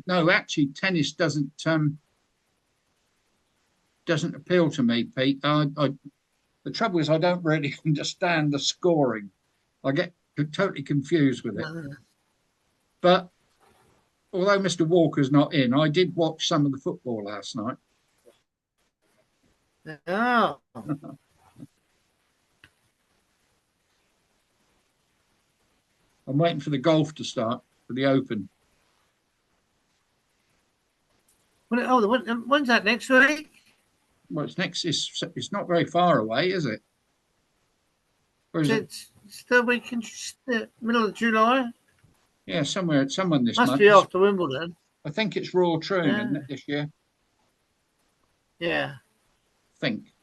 No. Actually, tennis doesn't appeal to me, Pete. The trouble is, I don't really understand the scoring. I get totally confused with it. But although Mr. Walker's not in, I did watch some of the football last night. Oh. I'm waiting for the golf to start for the Open. When's that, next week? Well, it's not very far away, is it? Or is it? It's the week in the middle of July. Yeah, someone this month. Must be after Wimbledon. I think it's Royal Troon, isn't it, this year? Yeah. I think.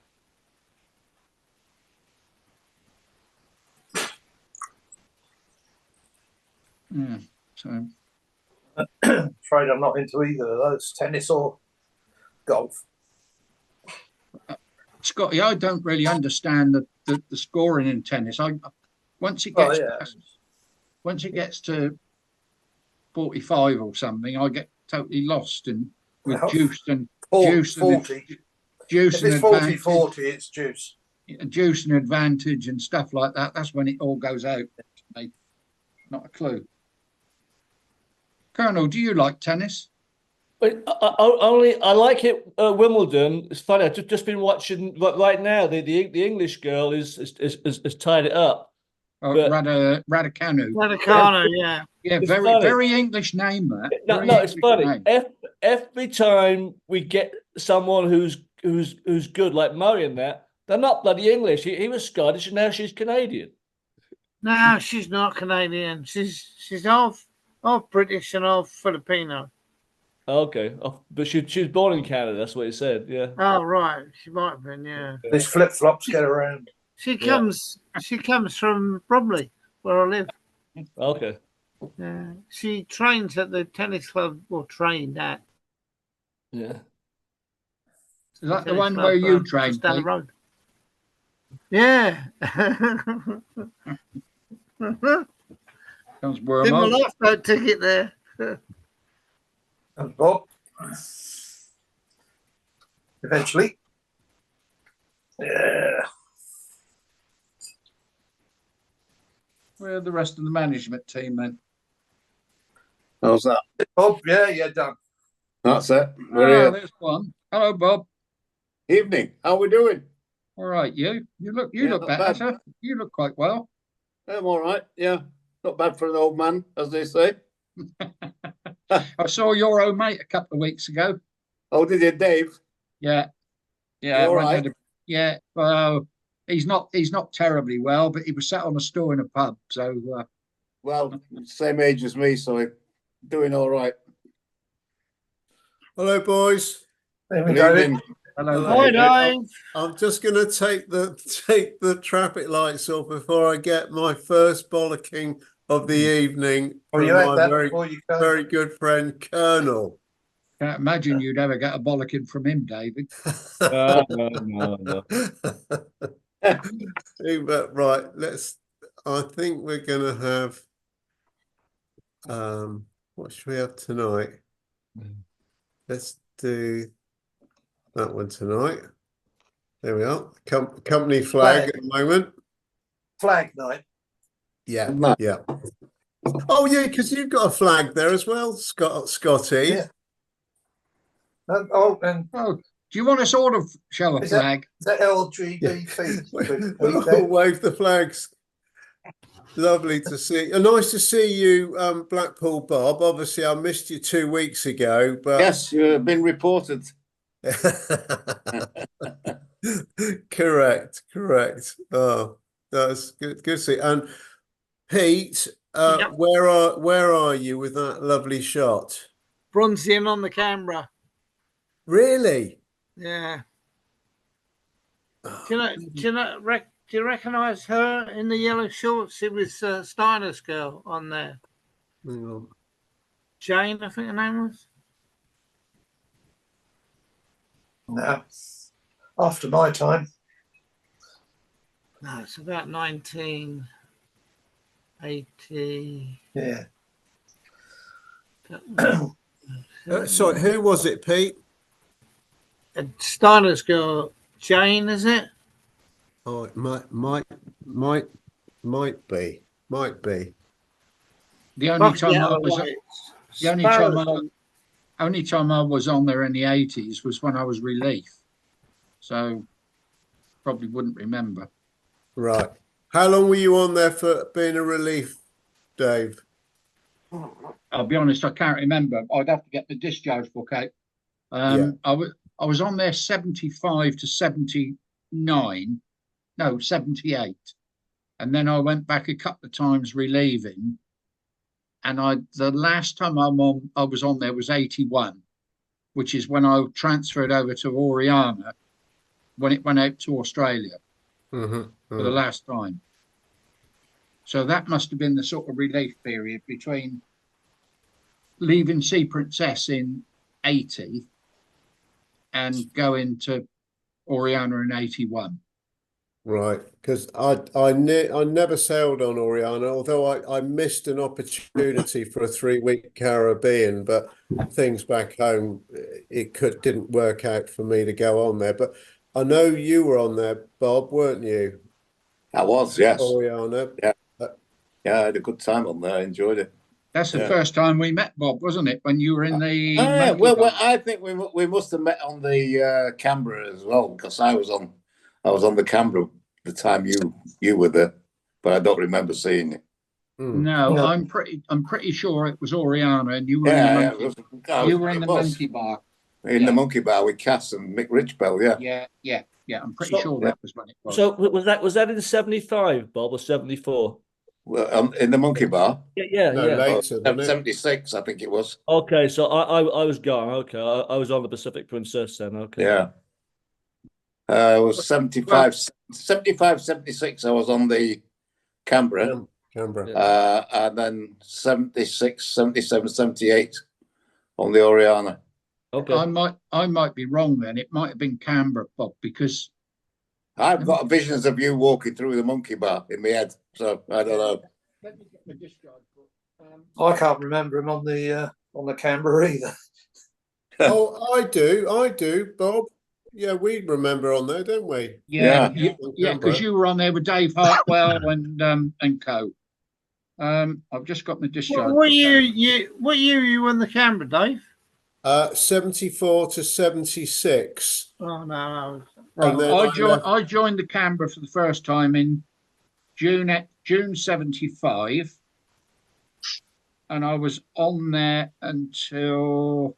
Yeah, so. Afraid I'm not into either of those, tennis or golf. Scotty, I don't really understand the scoring in tennis. Once it gets to 45 or something, I get totally lost with juice and 40. Juice if and it's 40-40, it's juice. Juice and advantage and stuff like that. That's when it all goes out. Not a clue. Colonel, do you like tennis? I like it. Wimbledon. It's funny. I've just been watching right now. The English girl is tied it up. Raducanu. Raducanu, yeah. Yeah, very English name, that. No, it's funny. Every time we get someone who's good, like Murray and that, they're not bloody English. He was Scottish and now she's Canadian. No, she's not Canadian. She's half British and half Filipino. Okay, but she was born in Canada. That's what he said. Yeah. Oh right, she might have been. Yeah. These flip flops get around. She comes from Bromley, where I live. Okay. Yeah. She trains at the tennis club, or trained at. Yeah. Is that the one where you trained? Down the road. Yeah. Comes Did my lifeboat ticket there. And Bob. Eventually. Yeah. Where are the rest of the management team then? How's that? Bob, yeah, done. That's it. There's one. Hello, Bob. Evening. How we doing? All right, you look better. Bad. You look quite well. I'm all right. Yeah, not bad for an old man, as they say. I saw your old mate a couple of weeks ago. Oh, did you, Dave? Yeah. All right. Yeah. Well, he's not terribly well, but he was sat on a stool in a pub. So. Well, same age as me, so doing all right. Hello, boys. Good evening. Hello. Hi, Dave. I'm just going to take the traffic lights off before I get my first bollocking of the evening from my very good friend Colonel. Can't imagine you'd ever get a bollocking from him, David. No. Right, I think we're going to have what should we have tonight? Let's do that one tonight. There we are. Company flag at the moment. Flag night. Yeah. Oh yeah, because you've got a flag there as well, Scotty. Yeah. And do you want us all to show a flag? Is that LGBT? We'll wave the flags. Lovely to see. Nice to see you, Blackpool Bob. Obviously, I missed you 2 weeks ago, but yes, you've been reported. Correct. Oh, that's good to see. And Pete, where are you with that lovely shot? Bronzing on the camera. Really? Yeah. Do you recognise her in the yellow shorts? It was Steiner's girl on there. Jane, I think her name was. No, after my time. No, it's about 1980. Yeah. Sorry, who was it, Pete? Steiner's girl, Jane, is it? Oh, it might be. The only Fuck time yeah, I was right. the only time I was on there in the 80s was when I was relief. So probably wouldn't remember. Right. How long were you on there for being a relief, Dave? I'll be honest, I can't remember. I'd have to get the discharge book out. Yeah. I was on there 75 to 79, no, 78. And then I went back a couple of times relieving. And the last time I was on there was 81, which is when I transferred over to Oriana when it went out to Australia for the last time. So that must have been the sort of relief period between leaving Sea Princess in 80 and going to Oriana in 81. Right, because I never sailed on Oriana, although I missed an opportunity for a 3-week Caribbean, but things back home didn't work out for me to go on there. But I know you were on there, Bob, weren't you? I was, yes. Oriana. Yeah. Yeah, I had a good time on there. I enjoyed it. That's the first time we met, Bob, wasn't it? When you were in the well, I think we must have met on the Canberra as well, because I was on the Canberra the time you were there, but I don't remember seeing you. No, I'm pretty sure it was Oriana, and you were in the monkey bar. In the monkey bar with Cass and Mick Richbell, yeah. I'm pretty sure that was when it was. So was that in 75, Bob, or 74? Well, in the monkey bar. Yeah. Later, 76, I think it was. Okay, so I was gone. Okay, I was on the Pacific Princess then. Okay. Yeah. It was 75, 76. I was on the Canberra. And then 76, 77, 78 on the Oriana. Okay. I might be wrong then. It might have been Canberra, Bob, because I've got visions of you walking through the monkey bar in my head, so I don't know. Let me get my discharge book. I can't remember him on the Canberra either. Oh, I do, Bob. Yeah, we remember on there, don't we? Yeah, because you were on there with Dave Hartwell and co. I've just got my discharge. What year you on the Canberra, Dave? 74 to 76. Oh no. Right, I joined the Canberra for the first time in June 75, and I was on there until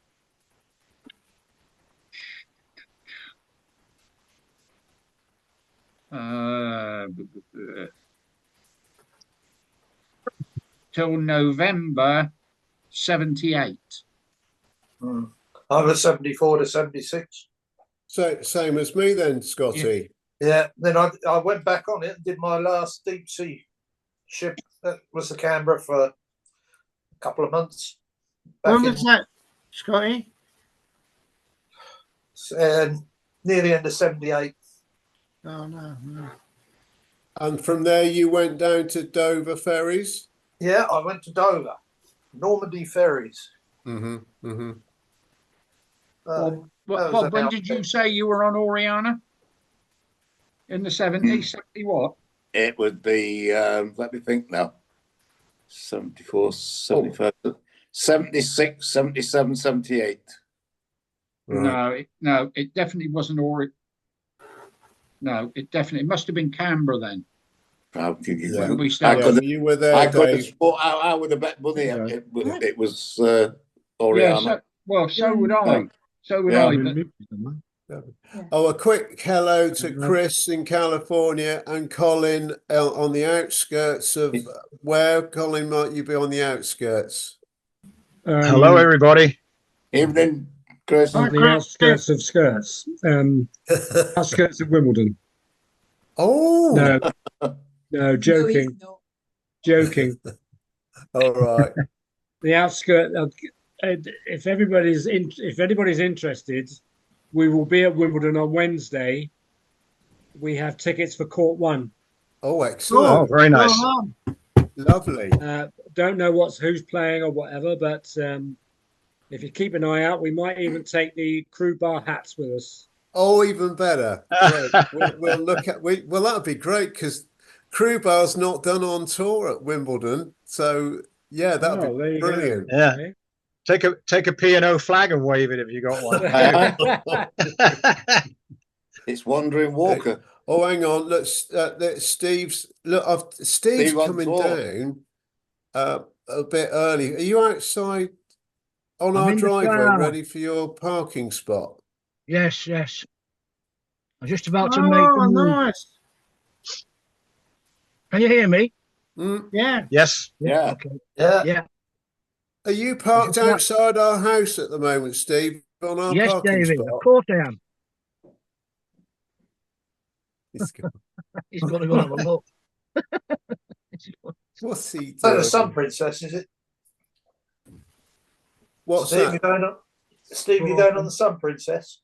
till November 78. I was 74 to 76. So same as me then, Scotty. Yeah. Then I went back on it and did my last deep sea ship. That was the Canberra for a couple of months. When was that, Scotty? Near the end of 78. Oh no. And from there you went down to Dover ferries? Yeah, I went to Dover. Normandy ferries. Bob, when did you say you were on Oriana? In the 70s? 70 what? It would be, let me think now, 74, 75, 76, 77, 78. Right. No, it definitely wasn't No, it must have been Canberra then. We started. You were there, I would have bet money. It was Oriana. So would I. So would I. But... Oh, a quick hello to Chris in California and Colin on the outskirts of where? Colin, might you be on the outskirts? Hello, everybody. Evening, Chris. On the outskirts of skirts. Outskirts of Wimbledon. Oh. No, joking. Joking. All right. The outskirts. if anybody's interested, we will be at Wimbledon on Wednesday. We have tickets for Court 1. Oh, Oh, excellent. very nice. Go on. Lovely. Don't know who's playing or whatever, but if you keep an eye out, we might even take the crew bar hats with us. Oh, even better. Great. We'll look at well, that'd be great because Crew Bar's not done on tour at Wimbledon. So yeah, that'd Oh, there be you go. brilliant. Yeah. Okay. Take a P&O flag and wave it if you got one. It's Wandering Walker. Oh, hang on. Let's Steve's Steve's Steve on coming tour. down a bit early. Are you outside on I'm our in the driveway car. ready for your parking spot? Yes, yes. I'm just about to make Oh, the move. nice. Can you hear me? Mm. Yeah. Yes. Yeah. Okay. Yeah. Yeah. Are you parked Just about- outside our house at the moment, Steve? On our Yes, parking David. spot? Of course I am. He's go- He's got to go and have a look. What's he So doing? the Sun Princess, is it? What's Steve, that? you going on? Steve, you going on the Sun Princess?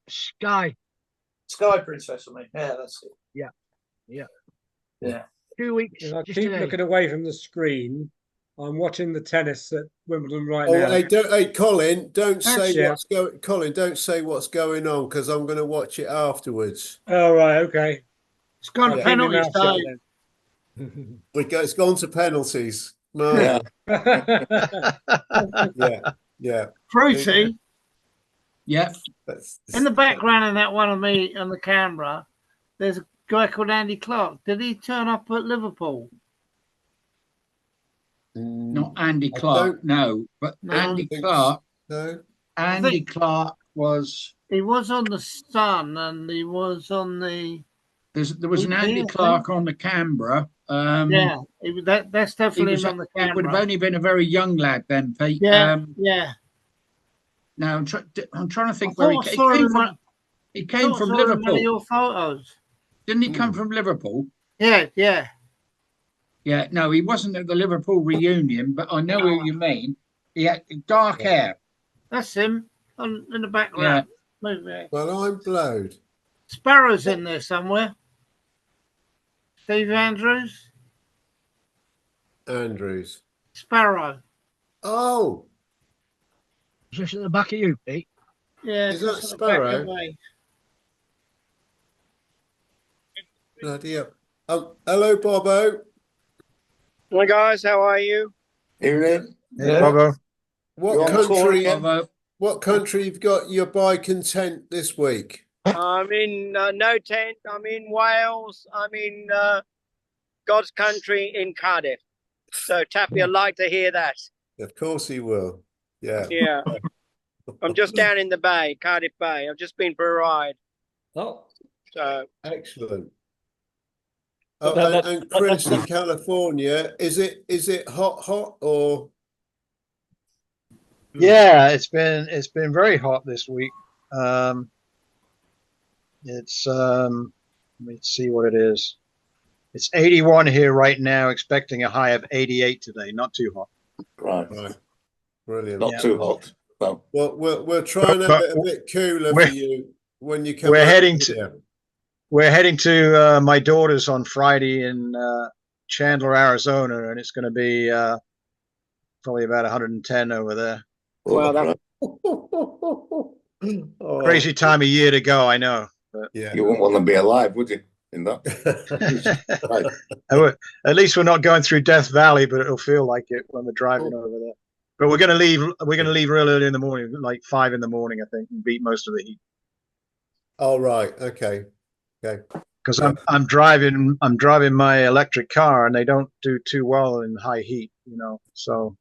Sky. Sky Princess, I mean. Yeah, that's it. Yeah. Yeah. Yeah. 2 weeks. If I Just keep today. looking away from the screen, I'm watching the tennis at Wimbledon right Oh, now. hey, Colin, don't say yeah. what's going. Colin, don't say what's going on because I'm going to watch it afterwards. Oh, right, okay. It's gone Yeah. to penalty Keep my mouth side. shut It's gone to penalties. No, Yeah. then. yeah. Fruity, Yeah, in the background of that one of me on the camera, there's a guy called Andy Clark. Did he turn up at Liverpool? not Andy I Clark, don't- no, but No. Andy think Clark. No. Andy Clark was. He was on the Sun and he was on the There was an Yeah, Andy I Clark on the Canberra. yeah. That's he definitely was. him on the He would have camera. only been a very young lad then, Pete. Yeah, yeah. Now I'm trying to I think where he, thought I he saw came him. from. He came Thought I from saw him in one of Liverpool, your photos. didn't he? Come from Liverpool? Yeah, yeah. Yeah, no, he wasn't at the Liverpool reunion, but I know who you mean. He had dark hair. That's him in the background. Move there. Well, I'm blowed. Sparrow's in there somewhere. Steve Andrews, Andrews. Sparrow. Oh, Is this at the back of you, Pete? Yeah, Is that just at the back Sparrow? of me. bloody hell. Hello, Bobo. Hi guys, how are you? Evening. Hey, Bobo. What You're on tour country? again? Although What country you've got your bike and tent this week? I'm in no tent. I'm in Wales. I'm in God's country in Cardiff. So Tappy, I'd like to hear that. Of course he will. Yeah. Yeah, I'm just down in the bay, Cardiff Bay. I've just been for a ride. Oh, So Excellent. But Oh, that- and Chris in California, is it hot or? Yeah, it's been very hot this week. It's let me see what it is. It's 81 here right now, expecting a high of 88 today. Not too hot. Right. Right. Brilliant. Not Yeah. too hot. Well, Well, we'll try and have it a bit cooler for we're- you when you come. we're out heading to- here. We're heading to my daughter's on Friday in Chandler, Arizona, and it's going to be probably about 110 over there. Well, right. Oh, Crazy time of year to go, I know. Yeah. You wouldn't want to be alive, would you? In that. Right. At least we're not going through Death Valley, but it'll feel like it when we're driving over there. But we're going to leave. We're going to leave real early in the morning, like 5 in the morning, I think, and beat most of the heat. Oh, right. Okay. Because I'm driving my electric car, and they don't do too well in high heat, you know. So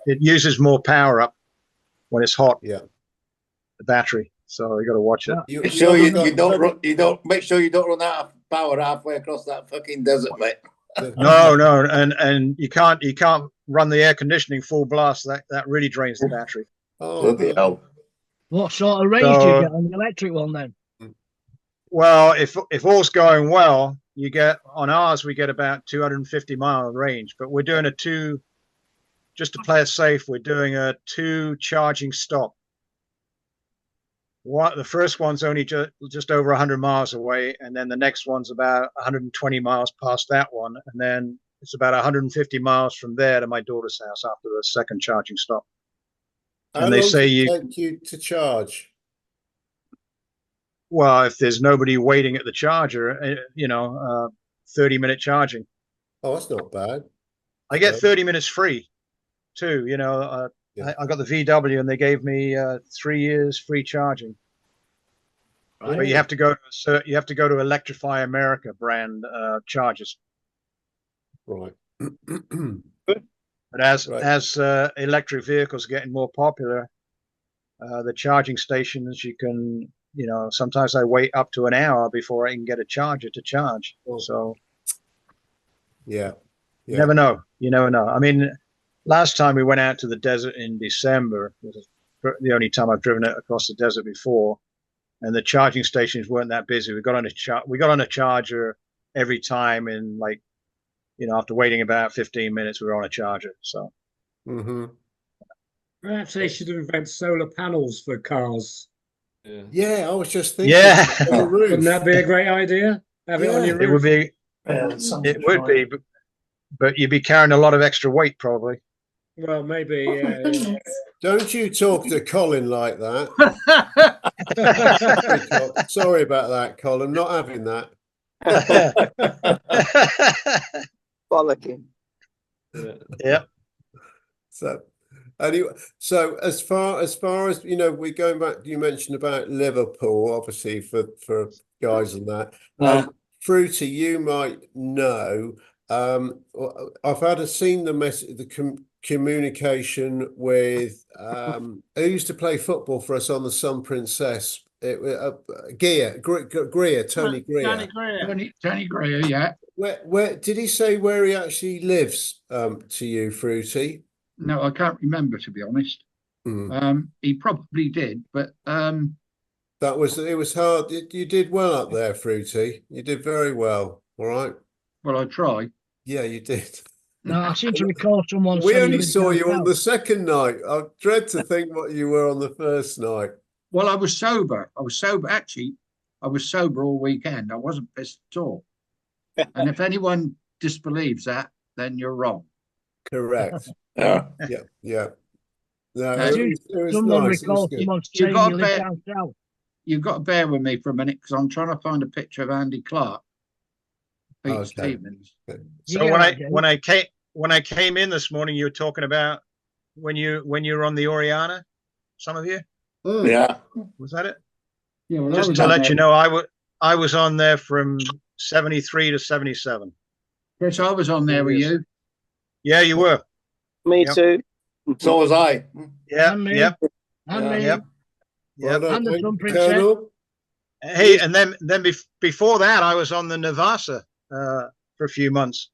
it uses more power up when it's hot. Yeah. The battery. So you got to watch it. You, Make sure you you haven't don't got- run, you don't make sure you don't run out of power halfway across that fucking desert, mate. No, and you can't run the air conditioning full blast. That really drains the battery. Oh, Bloody hell. What sort of range do you So- get on the electric one then? Well, if all's going well, you get on ours we get about 250-mile range, but we're doing a just to play it safe, we're doing a 2 charging stop. The first one's only just over 100 miles away, and then the next one's about 120 miles past that one, and then it's about 150 miles from there to my daughter's house after the second charging stop. How And they long say does it take you to charge? well, if there's nobody waiting at the charger, 30-minute charging. Oh, that's not bad. I get Okay. 30 minutes free too. Yeah. I got the VW and they gave me 3 years free charging. But you have to go to Electrify America brand chargers. Right. But as electric vehicles getting more popular, the charging stations you can, sometimes I wait up to an hour before I can get a charger to charge. Oh. So Yeah. you never know. You never know. I mean, last time we went out to the desert in December, it was the only time I've driven it across the desert before, and the charging stations weren't that busy. We got on a charger every time, and after waiting about 15 minutes, we were on a charger. So Mm-hmm. Perhaps they should invent solar panels for cars. Yeah, I was just thinking. yeah, On the roof. Wouldn't that be a great idea? Have it on your it roof. would be. It would be, but you'd be carrying a lot of extra weight probably. Well, maybe. Yeah. Don't you talk to Colin like that. Sorry about that, Colin. Not having that. Bollocking. Yeah. So anyway, so as far as we're going back. You mentioned about Liverpool, obviously for guys and that. Fruity, you might know. I've seen the communication with who used to play football for us on the Sun Princess. Greer, Tony Greer. Tony Greer, yeah. Where did he say where he actually lives? To you, Fruity? No, I can't remember, to be honest. He probably did, but it was hard. You did well up there, Fruity. You did very well. All right. well, I tried. Yeah, you did. No, I seem to recall someone We saying only lived saw down you on south. the second night. I dread to think what you were on the first night. Well, I was sober. Actually, I was sober all weekend. I wasn't pissed at all. And if anyone disbelieves that, then you're wrong. Correct. Yeah. Yeah. No, No, it was Someone nice. It was recalls good. someone You saying got you a live bit- down south. You've got to bear with me for a minute because I'm trying to find a picture of Andy Clark. Pete Okay. Stevens. So when I came in this morning, you were talking about when you were on the Oriana. Some of you, Yeah. was that it? Yeah, well, Just to let you know, I was on there from 73 to 77. Chris, I was on there with you. Yeah, you were. Me Yep. too. So was I. Yeah. And me. Yep. And Yeah. me. Yep. Well done, And the thank Sun you, Princess. Colonel. Hey, and then before that, I was on the Navassa for a few months.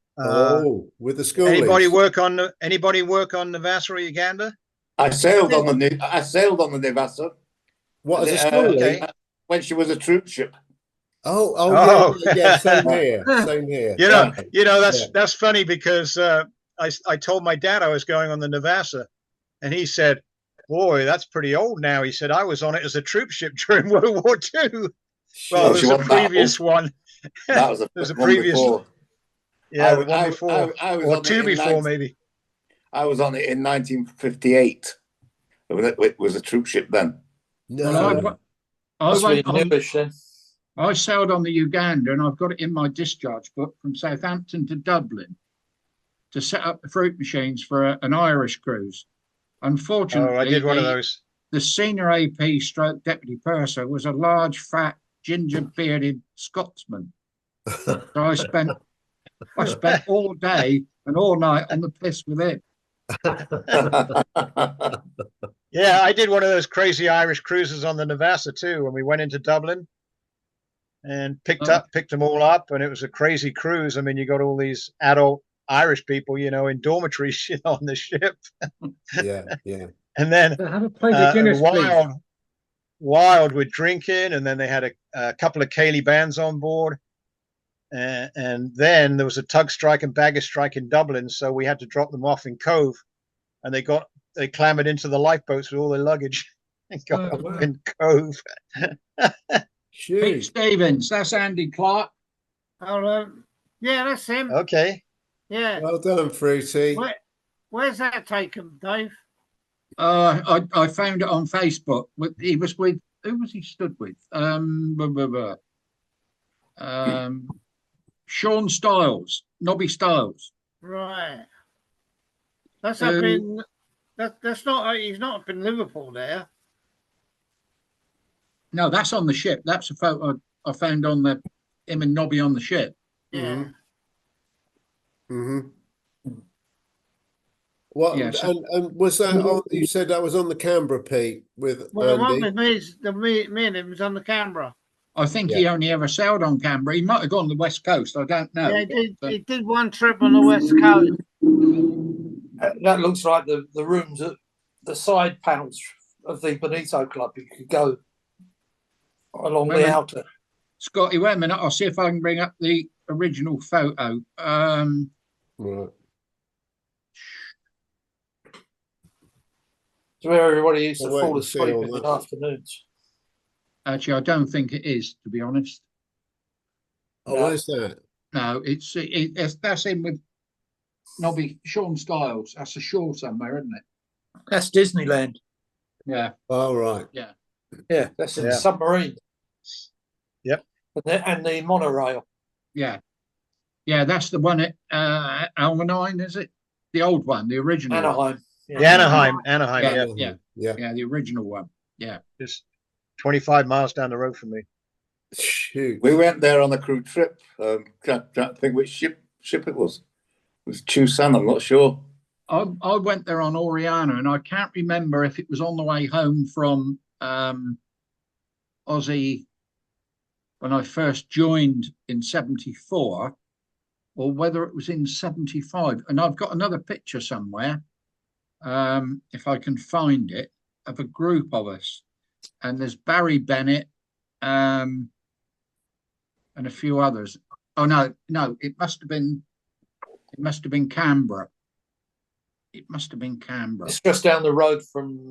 With the school. Anybody work on Navassa or Uganda? I sailed on the Navassa. What as a Uh, school? okay. When she was a troop ship. Oh. Yeah, same here. Same here. That's funny because I told my dad I was going on the Navassa, and he said, "Boy, that's pretty old now." He said, "I was on it as a troop ship during World War II." Well, Oh, there's she a wasn't that previous one. That was There's a one previous before. Yeah, the I one before, I was or on two it in before, 19 maybe. I was on it in 1958. It was a troop ship then. No. I sailed on the Uganda and I've got it in my discharge book from Southampton to Dublin to set up the fruit machines for an Irish cruise. Unfortunately, I did one of those. The senior AP stroke deputy purser was a large, fat, ginger bearded Scotsman. So I spent all day and all night on the piss with him. Yeah, I did one of those crazy Irish cruises on the Navassa too, when we went into Dublin and picked them all up, and it was a crazy cruise. I mean, you got all these adult Irish people, in dormitories, on the ship. Yeah. And then Have a pint of Guinness, please. wild with drinking, and then they had a couple of Cayley bands on board, and then there was a tug strike and baggage strike in Dublin, so we had to drop them off in Cove, and they clambered into the lifeboats with all their luggage and got Oh, up wow. in Cove. Pete Shoot. Stevens, that's Andy Clark. Hold on. Yeah, that's him. Okay. Yeah. Well done, Fruity. Where's that taken, Dave? I found it on Facebook. He was with, who was he stood with? Sean Stiles, Nobby Stiles. Right. That's up in. That's not. He's not up in Liverpool there. No, that's on the ship. That's a photo I found on him and Nobby on the ship. Yeah. Mm-hmm. What? Yeah, so- and was that on? You said that was on the Canberra, Pete, with Well, the one Andy. with me is me and him was on the Canberra. I think he only ever sailed on Canberra. He might have gone to the West Coast. I don't know. Yeah, But- he did one trip on the West Coast. That looks like the rooms at the side panels of the Bonito Club. You could go along Wait a the minute. outer. Scotty, wait a minute. I'll see if I can bring up the original photo. Right. It's where everybody used to I'll wait fall and see asleep all in the that. afternoons. Actually, I don't think it is, to be honest. Oh, No. where's that? No, that's him with Nobby, Sean Stiles. That's a shore somewhere, isn't it? That's Disneyland. Yeah. Oh, right. Yeah, that's in Yeah. the submarine. Yep. And the monorail. Yeah. Yeah, that's the one at Almanine, is it? The old one, the original. one. Anaheim. The Anaheim, Yeah. yeah. Yeah, the original one. Yeah. Just 25 miles down the road from me. Shoot. We went there on a crew trip. Can't think which ship it was. It was Chusan, I'm not sure. I went there on Oriana, and I can't remember if it was on the way home from Aussie when I first joined in 74, or whether it was in 75. And I've got another picture somewhere, if I can find it, of a group of us. And there's Barry Bennett and a few others. Oh no, it must have been Canberra. It must have been Canberra. It's just down the road from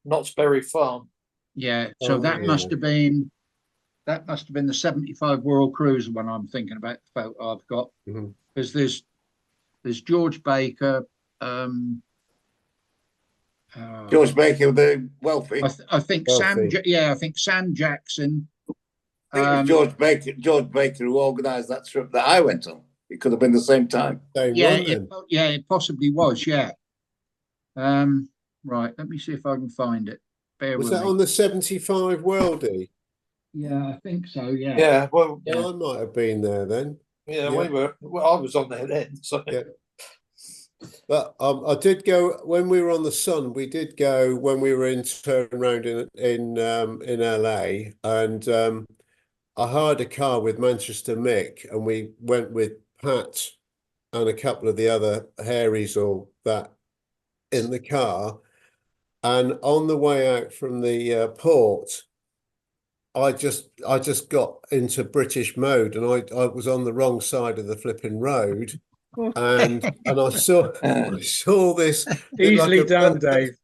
Knott's Berry Farm. Yeah, so Oh, that yeah. must have been the 75 World Cruiser one I'm thinking about, the photo I've got. Mhm. Because there's George Baker, George Baker, the wealthy. I think Wealthy. I think Sam Jackson. I think it was George Baker who organised that trip that I went on. It could have been the same time. Same Yeah, one then. it possibly was, yeah. Right, let me see if I can find it. Bear Was with that me. on the 75 Worldie? Yeah, I think so, yeah. Yeah, well, Yeah. Well, I might have been there then. yeah, Yeah. we were. Well, I was on there then. So Yeah. But I did go when we were on the Sun. We did go when we were in turnaround in LA, and I hired a car with Manchester Mick, and we went with Pat and a couple of the other Harrys or that in the car. And on the way out from the port, I just got into British mode, and I was on the wrong side of the flipping road. And I saw this Easily like a done, Dave.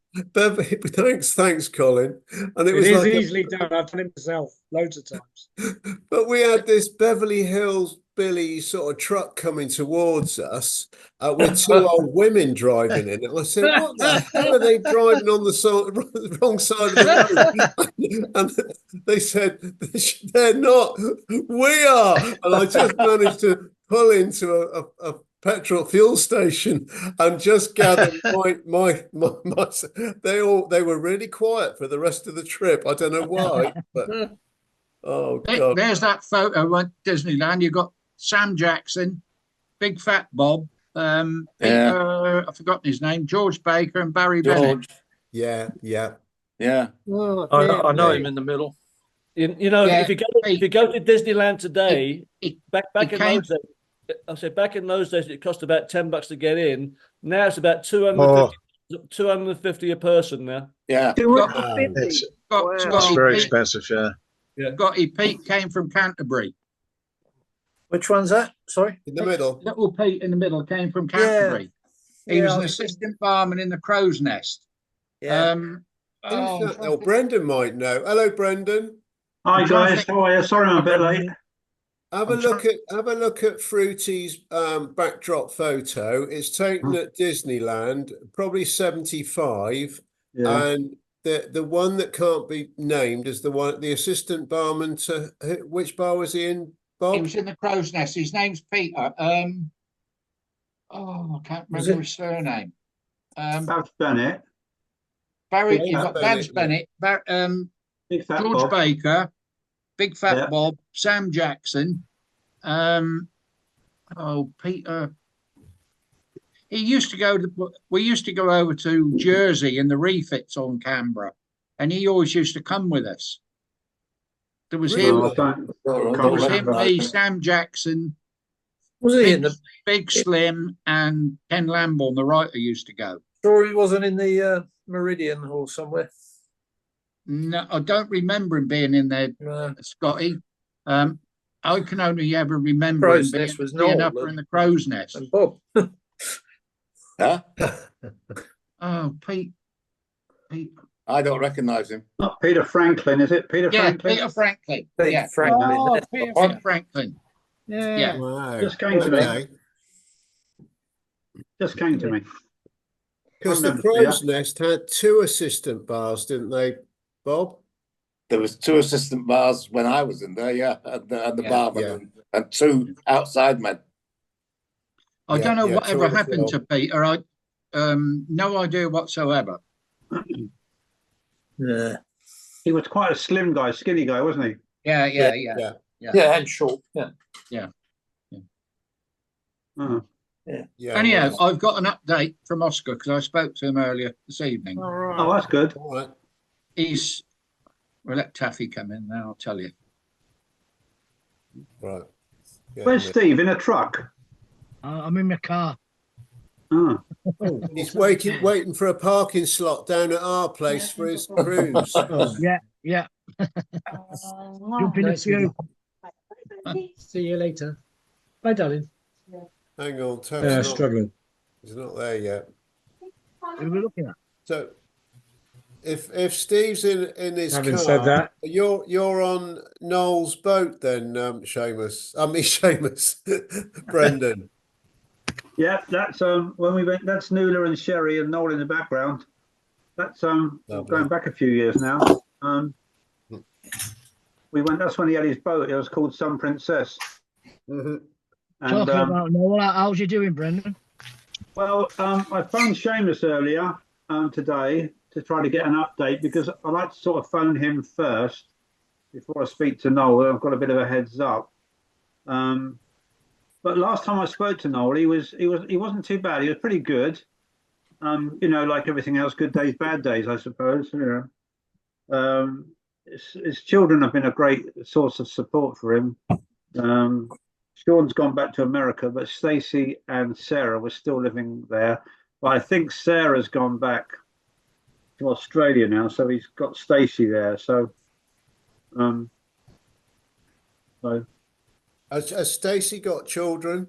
thanks, Colin. And it It was is like easily done. I've done it myself loads of times. but we had this Beverly Hills Billy sort of truck coming towards us with two old women driving in it. I said, "What the hell are they driving on the wrong side of the road?" And they said, "They're not. We are." And I just managed to pull into a petrol fuel station and just gathered they were really quiet for the rest of the trip. I don't know why, but oh God. There's that photo at Disneyland. You've got Sam Jackson, Big Fat Bob, I've forgotten his name, George Baker and Barry Bennett. George. Yeah. Yeah. Oh, I know yeah. him in the middle. You know, Yeah, if you go to Disneyland today, it back in came- those days, I said back in those days it cost about $10 to get in. Now it's about 250 a person now. Yeah. 250. It's Wow. it's very expensive, yeah. Scotty Pete came from Canterbury. Which one's that? Sorry. In the middle. Little Pete in the middle came from Canterbury. He was Yeah, an assistant barman in the Crow's Nest. Yeah. In fact, Brendan might know. Hello, Brendan. Hi I'm trying to guys, how are you? Sorry I'm a bit late. Have a look at Fruity's backdrop photo. It's taken at Disneyland, probably 75, Yeah. and the one that can't be named is the assistant barman to which bar was he in, Bob? He was in the Crow's Nest. His name's Peter. I can't remember his surname. Babs Bennett. Barry, Babs you've got Bennett, Babs Bennett, Big Fat George Bob. Baker, Big Fat Yeah. Bob, Sam Jackson. Peter. We used to go over to Jersey in the refits on Canberra, and he always used to come with us. There was him. Oh, I don't- There was him, remember. me, Sam Jackson, Was he in the? Big Slim, and Ken Lamborn, the writer, used to go. Sure, he wasn't in the Meridian or somewhere. No, I don't remember him being in there, No. Scotty. I can only ever remember Crow's him Nest was being Noel, up and- in the Crow's Nest. And Bob. Huh? Oh, Pete. I don't recognise him. Not Peter Franklin, is it? Peter Yeah, Franklin? Peter Franklin. Peter Yeah. Franklin. Oh, Peter Peter Franklin. Yeah. Yeah. Wow. Just came to me. Okay. Just came to me. Because the Remember, Crow's Nest had two assistant bars, didn't they, Bob? There was 2 assistant bars when I was in there, yeah, and the Yeah, barman yeah. and 2 outside men. I don't know yeah, whatever two on the happened to floor. Peter. No idea whatsoever. Yeah. He was quite a slim guy, skinny guy, wasn't he? Yeah. Yeah, and short. Yeah. Oh. Yeah. Anyhow, right. I've got an update from Oscar because I spoke to him earlier this evening. All right. Oh, that's good. All right. We'll let Taffy come in now, I'll tell you. Right. Yeah, Where's yeah. Steve? In a truck? I'm in my car. Oh. He's waiting for a parking slot down at our place for his cruise. Yeah. Jump in a queue. See you later. Bye, darling. Hang on, Tony's Yeah, not, struggling. he's not there yet. What are we looking at? So, if Steve's in his Having car, said that, you're on Noel's boat then, Seamus. Seamus, Brendan. Yeah, that's when we went. That's Nuala and Sherry and Noel in the background. That's Lovely. going back a few years now. We went. That's when he had his boat. It was called Sun Princess. Mhm. And Talking about Noel, how's you doing, Brendan? well, I phoned Seamus earlier today to try to get an update because I like to sort of phone him first before I speak to Noel. I've got a bit of a heads up. But last time I spoke to Noel, he wasn't too bad. He was pretty good. Like everything else, good days, bad days, I suppose. His children have been a great source of support for him. Sean's gone back to America, but Stacey and Sarah were still living there. But I think Sarah's gone back to Australia now, so he's got Stacey there. So Has Stacey got children?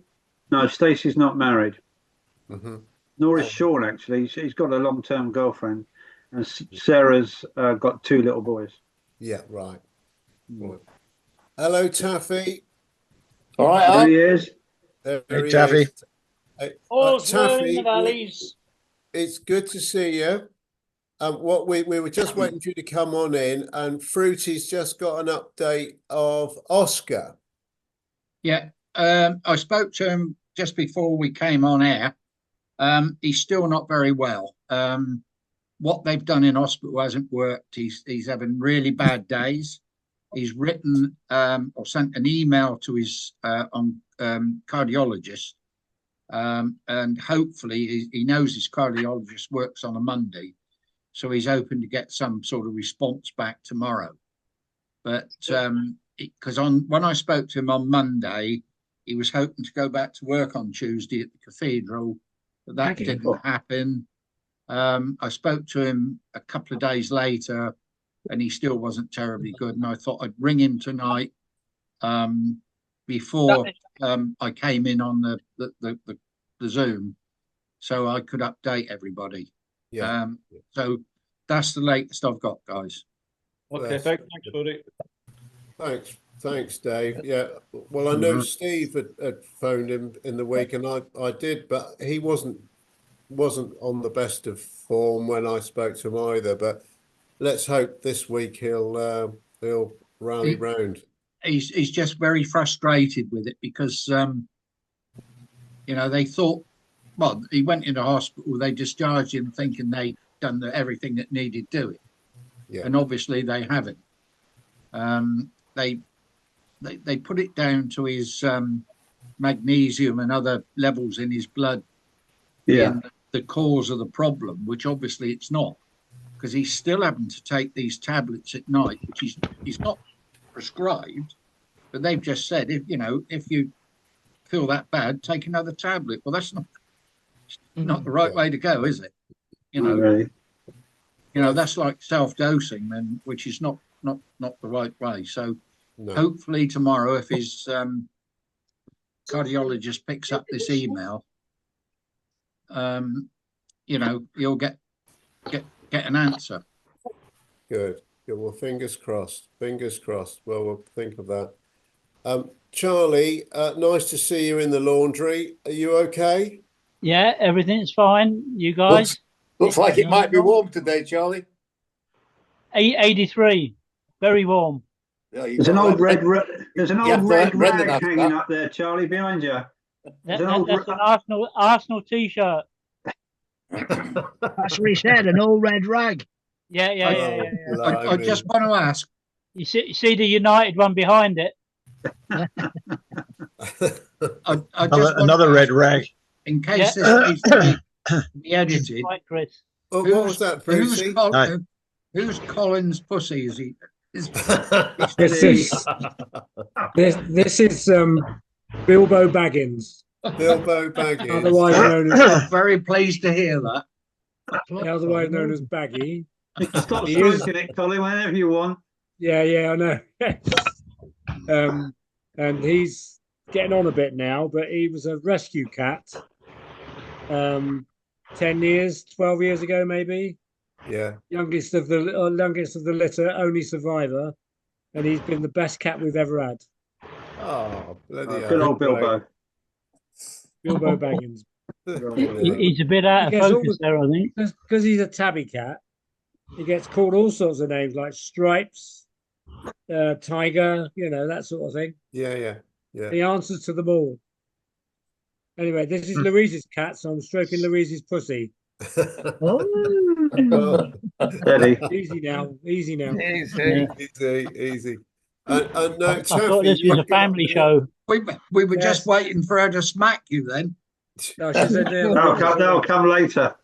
no, Stacey's not married. Mm-hmm. Nor is Sean, actually. She's got a long-term girlfriend. And Sarah's got 2 little boys. Yeah, right. Right. Hello, Taffy. All right, There Al. he is. There Hey, he Taffy. is. Hey, All's well in Taffy, the valleys. it's good to see you. What we were just waiting for you to come on in, and Fruity's just got an update of Oscar. Yeah, I spoke to him just before we came on air. He's still not very well. What they've done in hospital hasn't worked. He's having really bad days. He's written or sent an email to his cardiologist, and hopefully he knows his cardiologist works on a Monday, so he's hoping to get some sort of response back tomorrow. But because when I spoke to him on Monday, he was hoping to go back to work on Tuesday at the cathedral, but that didn't happen. I spoke to him a couple of days later, and he still wasn't terribly good. And I thought I'd ring him tonight before I came in on the Zoom, so I could update everybody. Yeah. So that's the latest I've got, guys. Okay, thanks, buddy. Thanks, Dave. Yeah. Well, I know Steve had phoned him in the week, and I did, but he wasn't on the best of form when I spoke to him either. But let's hope this week he'll rally round. He's just very frustrated with it because they thought, well, he went into hospital, they discharged him thinking they'd done everything that needed doing. Yeah. And obviously they haven't. They put it down to his magnesium and other levels in his blood being the cause of the problem, which obviously it's not, because he's still having to take these tablets at night, which he's not prescribed, but they've just said, if you feel that bad, take another tablet. Well, that's not the right way to go, is it? That's like self-dosing, then, which is not the right way. So hopefully tomorrow, if his cardiologist picks up this email, you'll get an answer. Good. Well, fingers crossed. Fingers crossed. Well, we'll think of that. Charlie, nice to see you in the laundry. Are you okay? Yeah, everything's fine. You guys? Looks like it might be warm today, Charlie. 83. Very warm. There's an old red rag hanging up there, Charlie, behind you. That's an Arsenal T-shirt. That's what he said, an old red rag. Yeah. I just want to ask. You see the United one behind it? Another red rag. In case this needs to be edited. Right, Chris. What was that, Brucey? Who's Colin's pussy? Is he? This is Bilbo Baggins. Bilbo Baggins. Otherwise known as very pleased to hear that. Otherwise known as Baggy. Stop stroking it, Colin, whenever you want. Yeah, I know. And he's getting on a bit now, but he was a rescue cat 10 years, 12 years ago, maybe. Yeah. Youngest of the litter, only survivor, and he's been the best cat we've ever had. Oh, bloody hell. Good old Bilbo. Bilbo Baggins. He's a bit out of focus there, I think. Because he's a tabby cat, he gets called all sorts of names like Stripes, Tiger, that sort of thing. Yeah. He answers to them all. Anyway, this is Louise's cat, so I'm stroking Louise's pussy. Eddie. Easy now. Easy. And I thought this was a family show. We were just waiting for her to smack you then. No, she said that'll come later.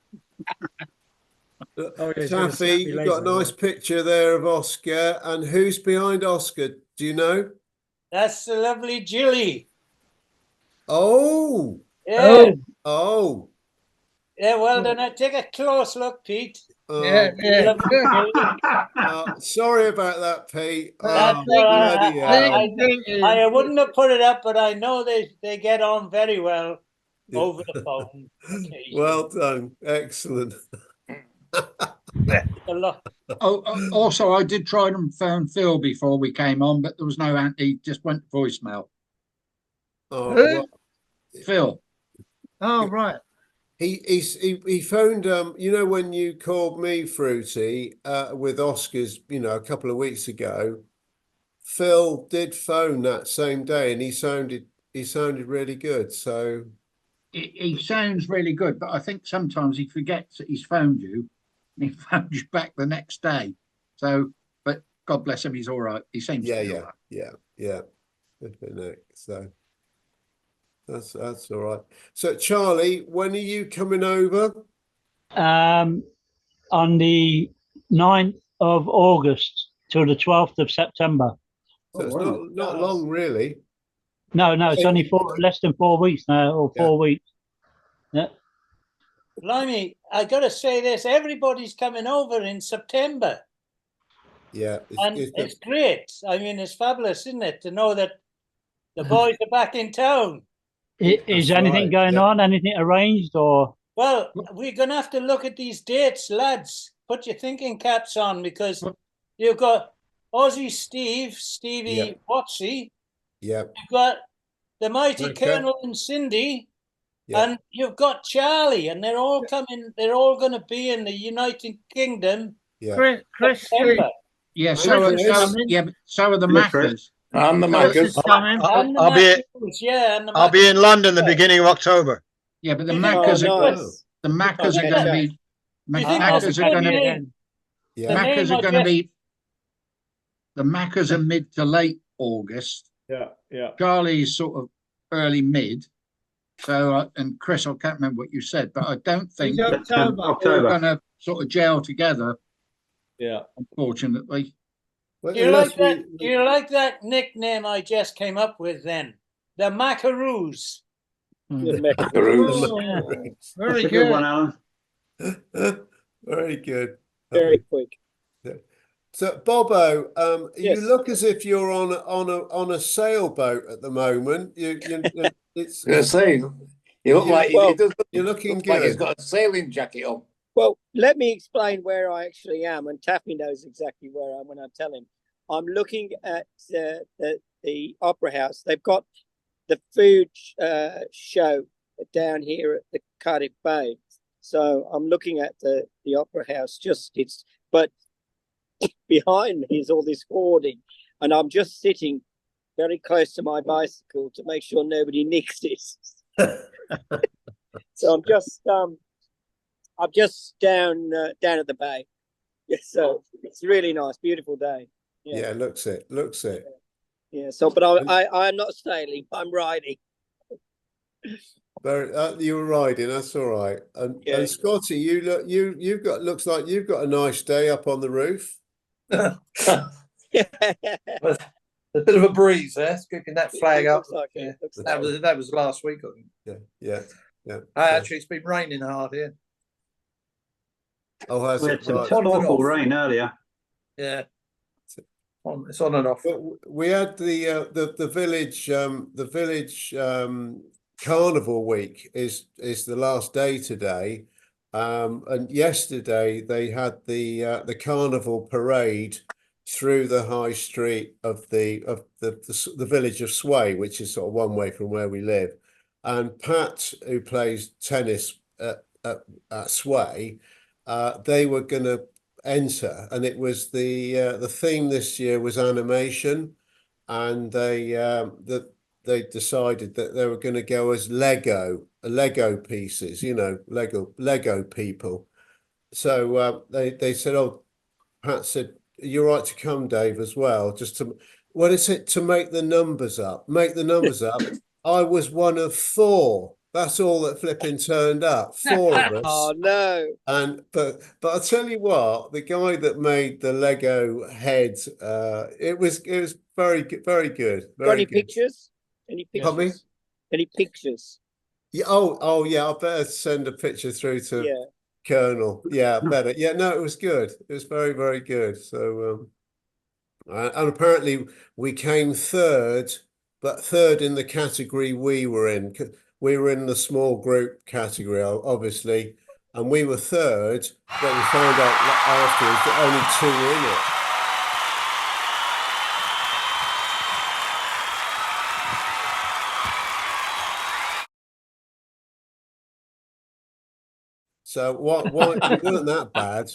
Taffy, you've got a nice picture there of Oscar. And who's behind Oscar? Do you know? That's the lovely Jilly. Oh. Yeah. Oh. Yeah, well done. Take a close look, Pete. Sorry about that, Pete. I wouldn't have put it up, but I know they get on very well over the phone. Well done. Excellent. Also, I did try and phone Phil before we came on, but there was no answer. He just went voicemail. Oh, Phil. Oh, right. He phoned when you called me, Fruity, with Oscars, a couple of weeks ago. Phil did phone that same day, and he sounded really good. So he sounds really good, but I think sometimes he forgets that he's phoned you, and he phones you back the next day. So, but God bless him, he's all right. He seems to be all right. Yeah. So. That's all right. So, Charlie, when are you coming over? On the 9th of August till the 12th of September. So it's not long, really. No, it's only less than 4 weeks now, or 4 weeks. Yeah. Blimey, I got to say this: everybody's coming over in September. Yeah, it's great. I mean, it's fabulous, isn't it, to know that the boys are back in town. Is anything going on? Anything arranged or? Well, we're going to have to look at these dates, lads. Put your thinking caps on, because you've got Aussie Stevie Watsy. Yeah. You've got the mighty Okay. Colonel and Cindy. Yeah. And you've got Charlie, and they're all coming. They're all going to be in the United Kingdom. Yeah. Chris, September. Yeah, Chris so is coming. yeah, but so are the Yeah, Chris. Maccas. And the Chris Maccas. is coming. And the I'll be Maccas, yeah, and the I'll be in Maccas. London the beginning of October. Yeah, but the You think- Maccas Oh, are nice. the Maccas are Yeah, going to yeah. be You think that's Maccas a are good going to be name? Yeah. The Maccas name are I going to just- be the Maccas are mid to late August. Yeah, yeah. Charlie's sort of early mid. So and Chris, I can't remember what you said, but I don't think It's October. we're October. going to sort of gel together. Yeah. Unfortunately. Well, Do you like unless that? Do you like that nickname I just came up with? Then the Macaroos. Macaroos. Very That's a good one, good. Alan. Very good. Very quick. So, Bobo, Yes. you look as if you're on a sailboat at the moment. It's I was gonna say, you look like Well, he does. you're looking Looks like he's good. got a sailing jacket on. Well, let me explain where I actually am, and Taffy knows exactly where I am when I tell him. I'm looking at the Opera House. They've got the food show down here at the Cardiff Bay, so I'm looking at the Opera House. But behind me is all this hoarding, and I'm just sitting very close to my bicycle to make sure nobody nicks it. So I'm just down at the bay. Yeah, so it's really nice, beautiful day. Yeah, looks it. Yeah. So, but I'm not sailing. I'm riding. Very, you were riding. That's all right. And Scotty, you've got looks like you've got a nice day up on the roof. A bit of a breeze there, scooping that flag up. Looks like it, Yeah. looks That like was last week, I think. Yeah. Actually, it's been raining hard here. Oh, has We it? had some Right. awful rain earlier. Yeah. It's on and off. We had the village carnival week is the last day today, and yesterday they had the carnival parade through the high street of the village of Sway, which is sort of one way from where we live, and Pat, who plays tennis at Sway, they were going to enter, and it was the theme this year was animation, and they decided that they were going to go as Lego pieces, Lego people. So they said, oh, Pat said, you're right to come, Dave, as well, just to what is it, to make the numbers up. I was one of 4. That's all that flipping turned up. 4 of us. Oh no! But I'll tell you what, the guy that made the Lego head, it was very good, very good. Got any good. pictures? Any Pardon me? pictures? Any pictures? Yeah. Oh yeah. I better send a picture through to Yeah. Colonel. Yeah, better. Yeah. No, it was good. It was very, very good. So, and apparently we came third, but third in the category we were in. We were in the small group category, obviously, and we were third, but we found out afterwards that only 2 were in it. So what it wasn't that bad,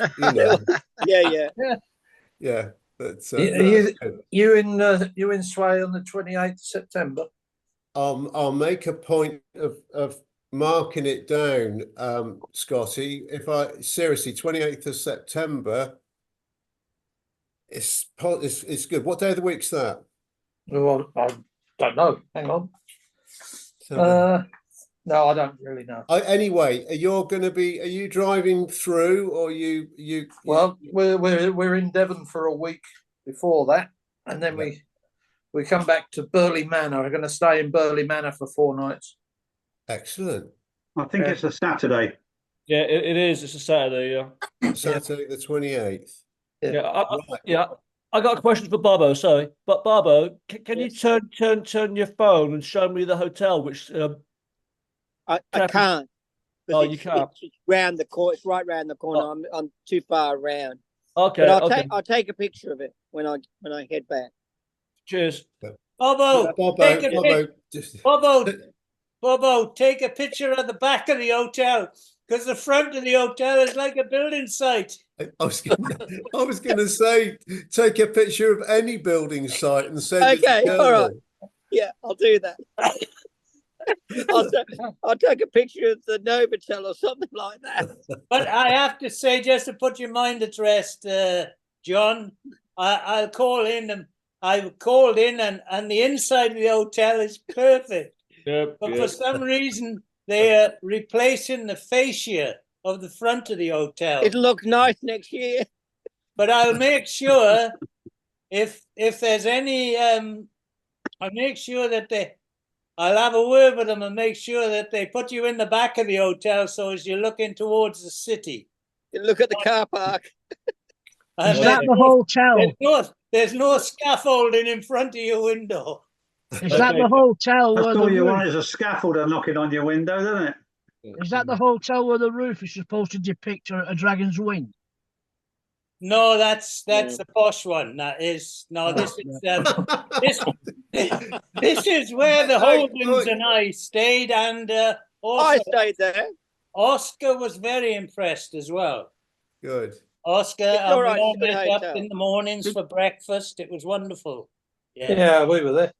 Yeah. But you in Sway on the 28th of September? I'll make a point of marking it down, Scotty. Seriously, 28th of September, it's good. What day of the week's that? Well, I don't know. Hang on. No, I don't really know. Anyway, are you driving through, or you? Well, we're in Devon for a week before that, and then we come back to Burley Manor. We're going to stay in Burley Manor for 4 nights. Excellent. I think it's a Saturday. Yeah, it is. It's a Saturday. Yeah. Saturday the 28th. Yeah. I got a question for Barbo. Sorry, but Barbo, can you turn your phone and show me the hotel? Which I can't. Oh, you can't. It's round the corner. It's right round the corner. I'm too far around. Okay. But I'll take a picture of it when I head back. Cheers. Bobo, take a Bobo, Bobo, take a picture of the back of the hotel because the front of the hotel is like a building site. I was gonna say, take a picture of any building site and send it Okay, to all right. Gilbert. Yeah, I'll do that. I'll take a picture of the Novotel or something like that. But I have to say, just to put your mind at rest, John, I'll call in and I've called in and the inside of the hotel is perfect. Yep, But yep. for some reason, they are replacing the fascia of the front of the hotel. It'll look nice next year. But I'll make sure if there's any, I'll make sure that I'll have a word with them and make sure that they put you in the back of the hotel so as you're looking towards the city. You look at the car park. And Is that the hotel? There's no scaffolding in front of your window. Is that the hotel That's where all the you want roof, is a scaffolder knocking on your window, isn't it? is that the hotel where the roof is supposed to depict a dragon's wing? No, that's the posh one. That is this is where the Holdens and I stayed, and also I stayed there. Oscar was very impressed as well. Good. Oscar, It's and all we right, all it's a good met up hotel. in the mornings for breakfast. It was wonderful. Yeah, we were there.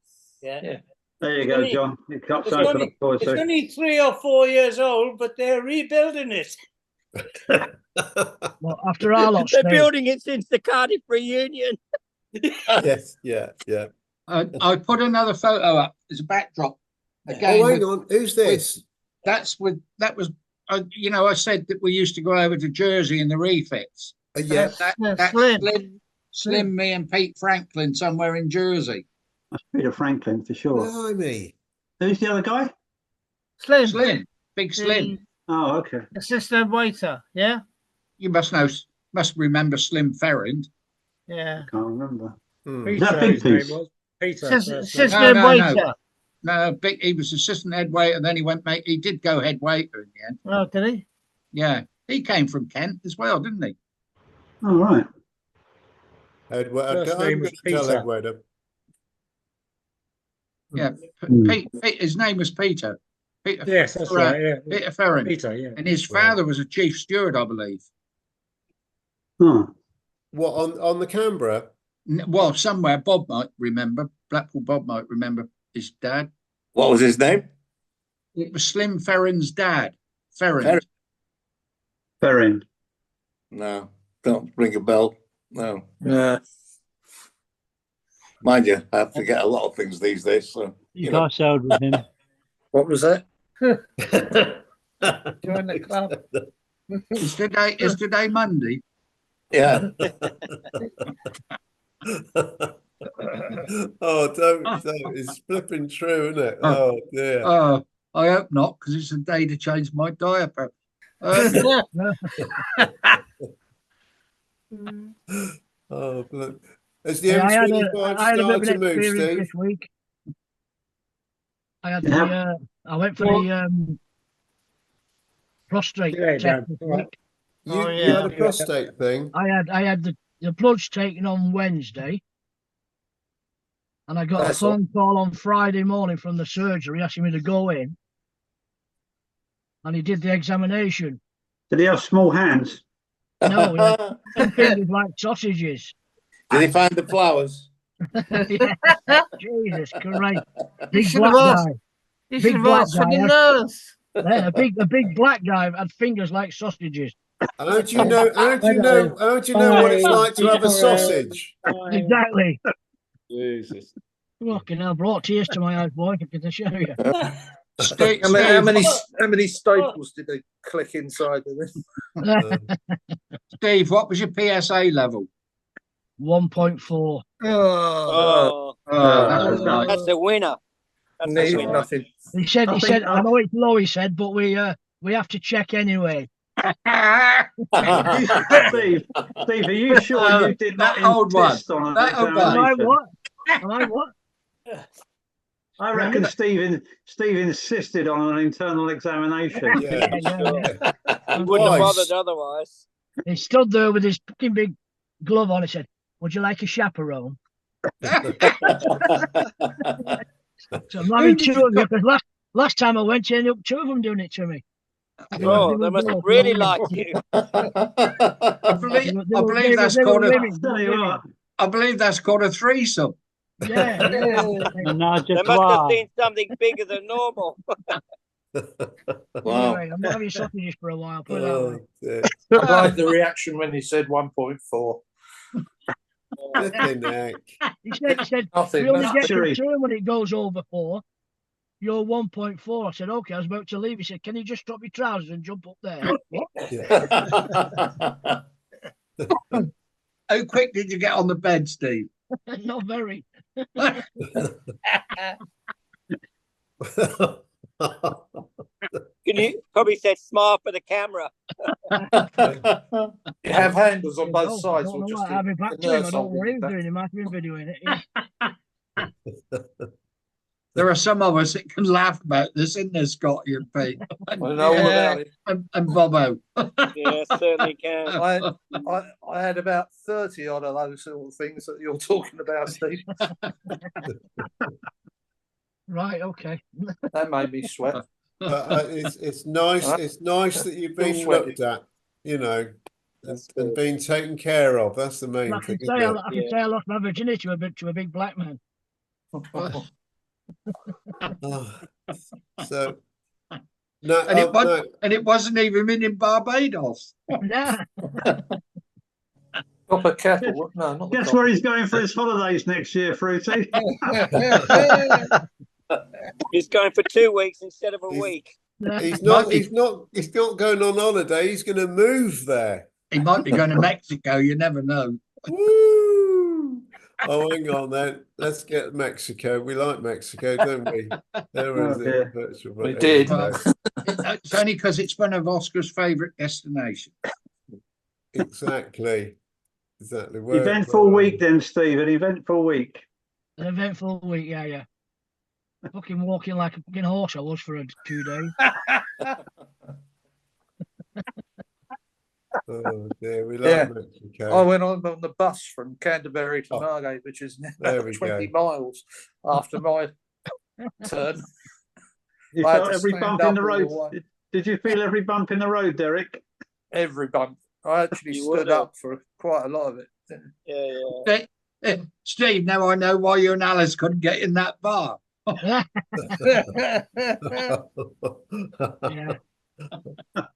Yeah. There you It's go, only- John. You've got It's something to only, look forward it's to. only 3 or 4 years old, but they're rebuilding it. Well, after our lot They're stayed. building it since the Cardiff reunion. Yes, yeah. I put another photo up as a backdrop. Again, Oh, hang on. Who's this? that was I said that we used to go over to Jersey in the refits. Yeah. That's Slim, me and Pete Franklin somewhere in Jersey. That's Peter Franklin for sure. Blimey. Who's the other guy? Slim. Big Slim. Oh, okay. Assistant waiter. Yeah. You must remember Slim Ferrand. Yeah. Can't remember. Peter, Is that Big his name Piece? was. Peter. Assistant waiter. No, he was assistant head waiter, then he did go head waiter in the end. Oh, did he? Yeah. He came from Kent as well, didn't he? All right. Edward, First name was Peter. Edward. Yeah. Pete, his name was Peter. Peter. Yes, that's right. Yeah. Peter Ferrand. Peter, yeah. And his father was a chief steward, I believe. Oh. What, on the Canberra? Well, somewhere Bob might remember. Blackpool Bob might remember his dad. What was his name? It was Slim Ferrand's dad. Ferrand. Ferrin. No, don't ring a bell. No. Yeah. Mind you, I forget a lot of things these days. So You guys sailed with him. What was that? Join the club. Is today Monday? Yeah. Oh, don't. It's flipping true, isn't it? Oh, dear. I hope not, because it's a day to change my diaper. Oh, look. Has the Yeah, I had M25 a bit of started an to move, experience Steve? this week. I had Yeah. I went for the prostate Yeah, test Dan. this All right. week. You Oh, yeah. had a prostate thing? I had the bloods taken on Wednesday, and I got That's a phone call on Friday morning from the surgery asking me to go in, and he did the examination. Did he have small hands? No, he had 10 fingers like sausages. Did he find the flowers? Yeah. Jesus Christ. Big should black have asked. guy. You Big should have black asked for guy, the yeah. nurse. Yeah, a big black guy had fingers like sausages. How do you know? How do you know? How do you know what it's like to have a sausage? Exactly. Jesus. Fucking hell, brought tears to my eyes, boy. I can show you. Steve, How many staples did they click inside of this? Steve, what was your PSA level? 1.4. Oh, That's all right. that's a winner. That's a Need winner. nothing. He said, I think I know it's low, he said, but we have to check anyway. Steve, are you sure you did not that old one. insist on an That old one. Am I examination? what? Am I what? I reckon Steve insisted on an internal examination. Yeah. He wouldn't have bothered otherwise. He stood there with his fucking big glove on. He said, "Would you like a chaperone?" So I'm having two of you because last time I went, you ended up two of them doing it to me. Oh, they must have really liked you. I believe that's called a threesome. Yeah. And I They just must have wow. seen something bigger than normal. Wow. Anyway, I'm not having sausages for a while. Put it that way. I like the reaction when he said 1.4. Flipping heck. He said, Nothing, we only that's get to true. 2 when it goes over 4. You're 1.4. I said, okay, I was about to leave. He said, can you just drop your trousers and jump up there? How quick did you get on the bed, Steve? Not very. Can you probably said smile for the camera? You have handles on both sides, I or don't know just what, I'll be back the to him. I nurse don't know what he holding was it doing. He might have been videoing it. There are some of us that can laugh about this, isn't there, Scotty and Pete? I know all about it. And Bobo. Yeah, certainly can. I had about 30 odd of those sort of things that you're talking about, Steve. Right, okay. That made me sweat. It's nice. It's nice that you've been looked at, you know, and being taken care of. That's the main I thing. can say I lost my virginity to a big black man. So no, and it wasn't even in Barbados. Yeah. Copper kettle. No, not Guess where he's going for his holidays next year, Fruity? He's going for 2 weeks instead of a week. He's not going on holiday. He's going to move there. He might be going to Mexico. You never know. Woo! Oh, hang on then. Let's get Mexico. We like Mexico, don't we? There is it. We did. It's only because it's one of Oscar's favourite destinations. Exactly. Eventful week then, Steve. An eventful week. An eventful week, yeah. Fucking walking like a fucking horse I was for 2 days. Oh dear, we like Mexico. I went on the bus from Canterbury to Margate, which is now 20 miles after my turn. You felt every bump in the road. Did you feel every bump in the road, Derek? Every bump. I actually stood up for quite a lot of it. Yeah. Steve, now I know why you and Alice couldn't get in that bar. Yeah.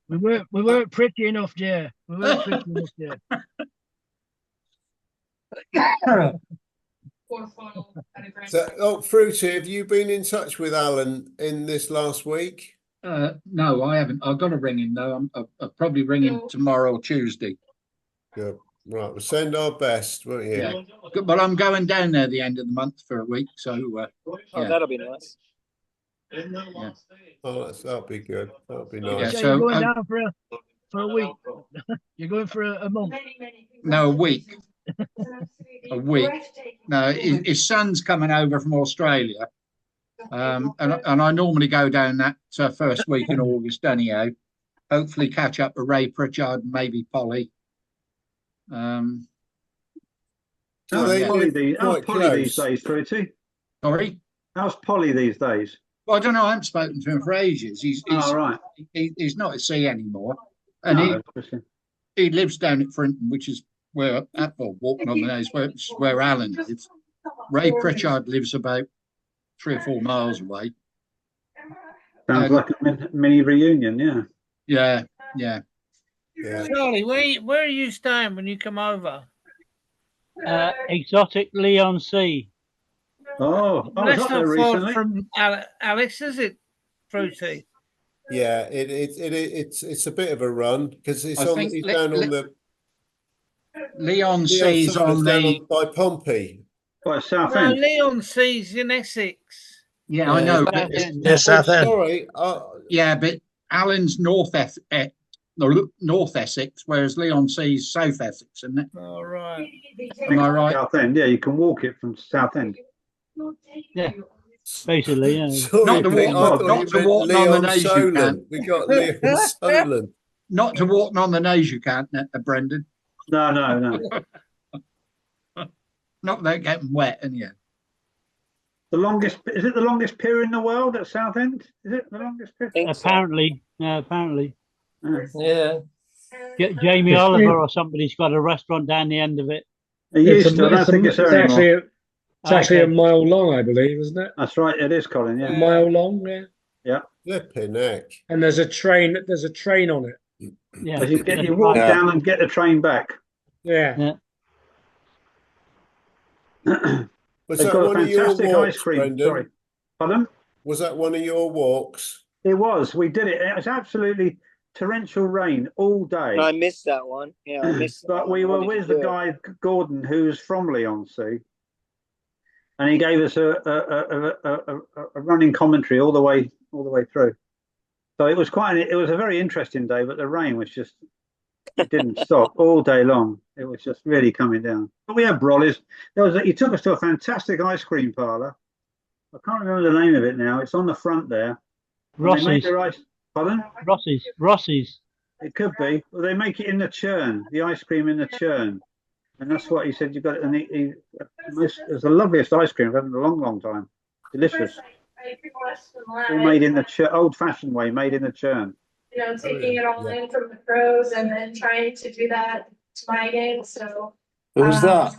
We weren't pretty enough, dear. We weren't pretty enough, dear. So, Fruity, have you been in touch with Alan in this last week? No, I haven't. I've got to ring him though. I'll probably ring him tomorrow or Tuesday. Good. Right, we'll send our best, won't you? Yeah. Good, but I'm going down there the end of the month for a week, so Oh, that'll be nice. Yeah. Oh, that'll be good. That'll be Yeah, nice. So so you're going down for a week. You're going for a month. No, a week. A week. No, his son's coming over from Australia, and I normally go down that first week in August anyhow. Hopefully catch up with Ray Pritchard and maybe Polly. How's Polly these days, Fruity? Sorry? How's Polly these days? Well, I don't know. I haven't spoken to him for ages. He's right. He's not at sea anymore, and he lives down at Frinton, which is where walking on the nose, where Alan lives. Ray Pritchard lives about 3 or 4 miles away. Sounds like a mini reunion, yeah. Yeah. Charlie, where are you staying when you come over? Exotic Leon Sea. Oh, I was That's up there not recently. far from Alex, is it, Fruity? Yeah, it's a bit of a run because it's I on. think He's down on the Leon Sea's on the by Pompey. By South No, End. Leon Sea's in Essex. Yeah, I know. Sorry. Yeah, but Alan's North Essex, whereas Leon Sea's South Essex, isn't it? All right. Am I right? South End, yeah, you can walk it from South End. Yeah. basically. Yeah. Sorry, Not to Pete, I walk, thought not you to meant walk on Leon the nose you Solon. can. We got Leon Solon. Not to walk on the nose you can't, Brendan. No. Not without getting wet, anyhow. The longest, is it the longest pier in the world at Southend? Is it the longest pier? Apparently, apparently. Yeah. Jamie Oliver or somebody's got a restaurant down the end of it. It used to, I don't think it's there anymore. It's actually a Okay. mile long, I believe, isn't it? That's right, it is, Colin, A yeah. mile long, yeah. Yeah. Flipping heck. And there's a train on it. Yeah. As you walk down and get the train back. Yeah. Was They've that got a one of your fantastic walks, ice cream. Brendan? Sorry. Pardon? Was that one of your walks? It was. We did it. It was absolutely torrential rain all day. I missed that one. Yeah, I missed that But one. we I were wanted with to the do it. guy Gordon, who's from Leigh-on-Sea, and he gave us a running commentary all the way through. So it was it was a very interesting day, but the rain was just, it didn't stop all day long. It was just really coming down. But we had brollies. He took us to a fantastic ice cream parlour. I can't remember the name of it now. It's on the front there. And they make Rossi's. their ice. Pardon? Rossi's. It could be. Well, they make it in the churn, the ice cream in the churn. And that's what he said. You got it. And it was the loveliest ice cream I've had in a long, long time. Delicious. All made in the old-fashioned way, made in the churn. You know, taking it all in from the pros and then trying to do that to my game. So Who's that?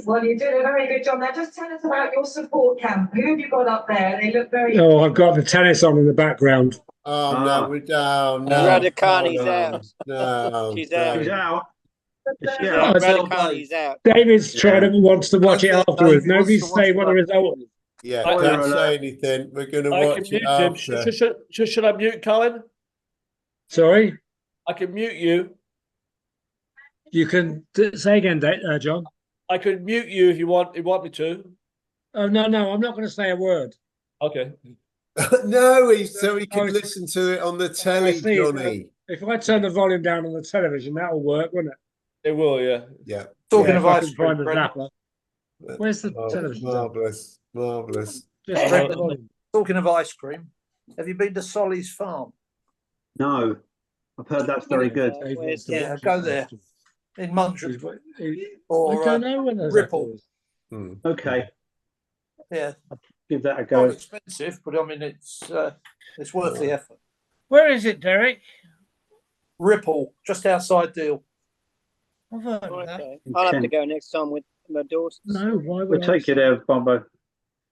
well, you did a very good job. Now just tell us about your support camp. Who have you got up there? They look very Oh, I've got the tennis on in the background. Oh no, we're down. No, Radicani's no, out. No, She's no. out. She's out. Yeah. Radicani's out. David's wants to watch it David afterwards. wants Nobody to say watch what the result is. Yeah, Spoiler don't alert. say anything. We're going to I can watch it mute him. after. Should I mute Colin? Sorry? I can mute you. You can say again, John. I can mute you if you want me to. Oh, no, I'm not going to say a word. Okay. No, so he can listen to it on the telly, see. Johnny. If I turn the volume down on the television, that'll work, wouldn't it? It will, yeah. Yeah. Talking Yeah, of if I ice can cream, find the Brendan. zapper. Where's the television? Marvellous, marvellous. Just break the volume. Talking of ice cream, have you been to Solly's farm? No. I've heard that's very good. Yeah, go there. In Munchausen. I Or don't know when there's Ripple. Okay. Yeah. Give that a Not go. expensive, but I mean it's worth the effort. Where is it, Derek? Ripple, just outside Deal. I've heard of that. Okay. I'll have to go next time with my daughters. No, why would We'll take you there, Bombo.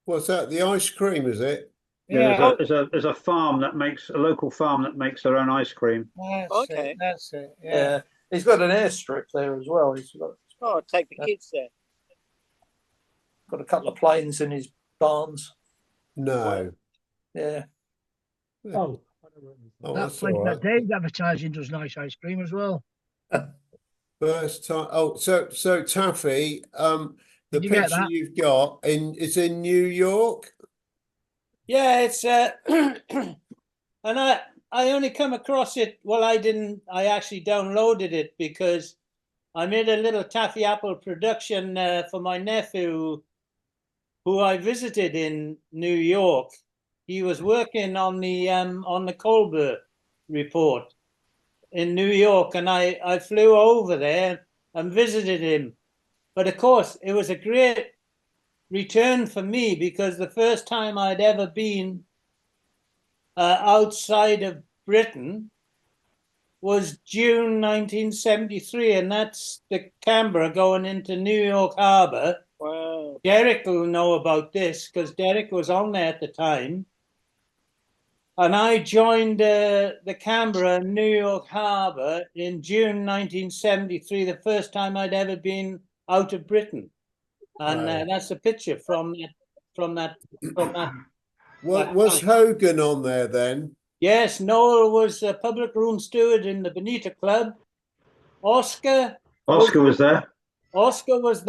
What's that? The ice cream, is it? Yeah, there's a farm that makes a local farm that makes their own ice cream. That's it. Yeah. Yeah. He's got an airstrip there as well. He's got, Oh, I'll take the kids there. got a couple of planes in his barns. No. Yeah. Oh, Oh, That that's place all right. that Dave's advertising does nice ice cream as well. First time. Oh, so Taffy, the Did you get picture that? you've got is in New York. Yeah, it's and I only come across it. Well, I actually downloaded it because I made a little taffy apple production for my nephew, who I visited in New York. He was working on the Colbert report in New York, and I flew over there and visited him. But of course, it was a great return for me because the first time I'd ever been outside of Britain was June 1973, and that's the Canberra going into New York Harbour. Wow. Derek will know about this because Derek was on there at the time. And I joined the Canberra New York Harbour in June 1973, the first time I'd ever been out of Britain. And Right. that's a picture from that. Was Hogan on there then? Yes, Noel was a public room steward in the Bonita Club. Oscar was there. Oscar was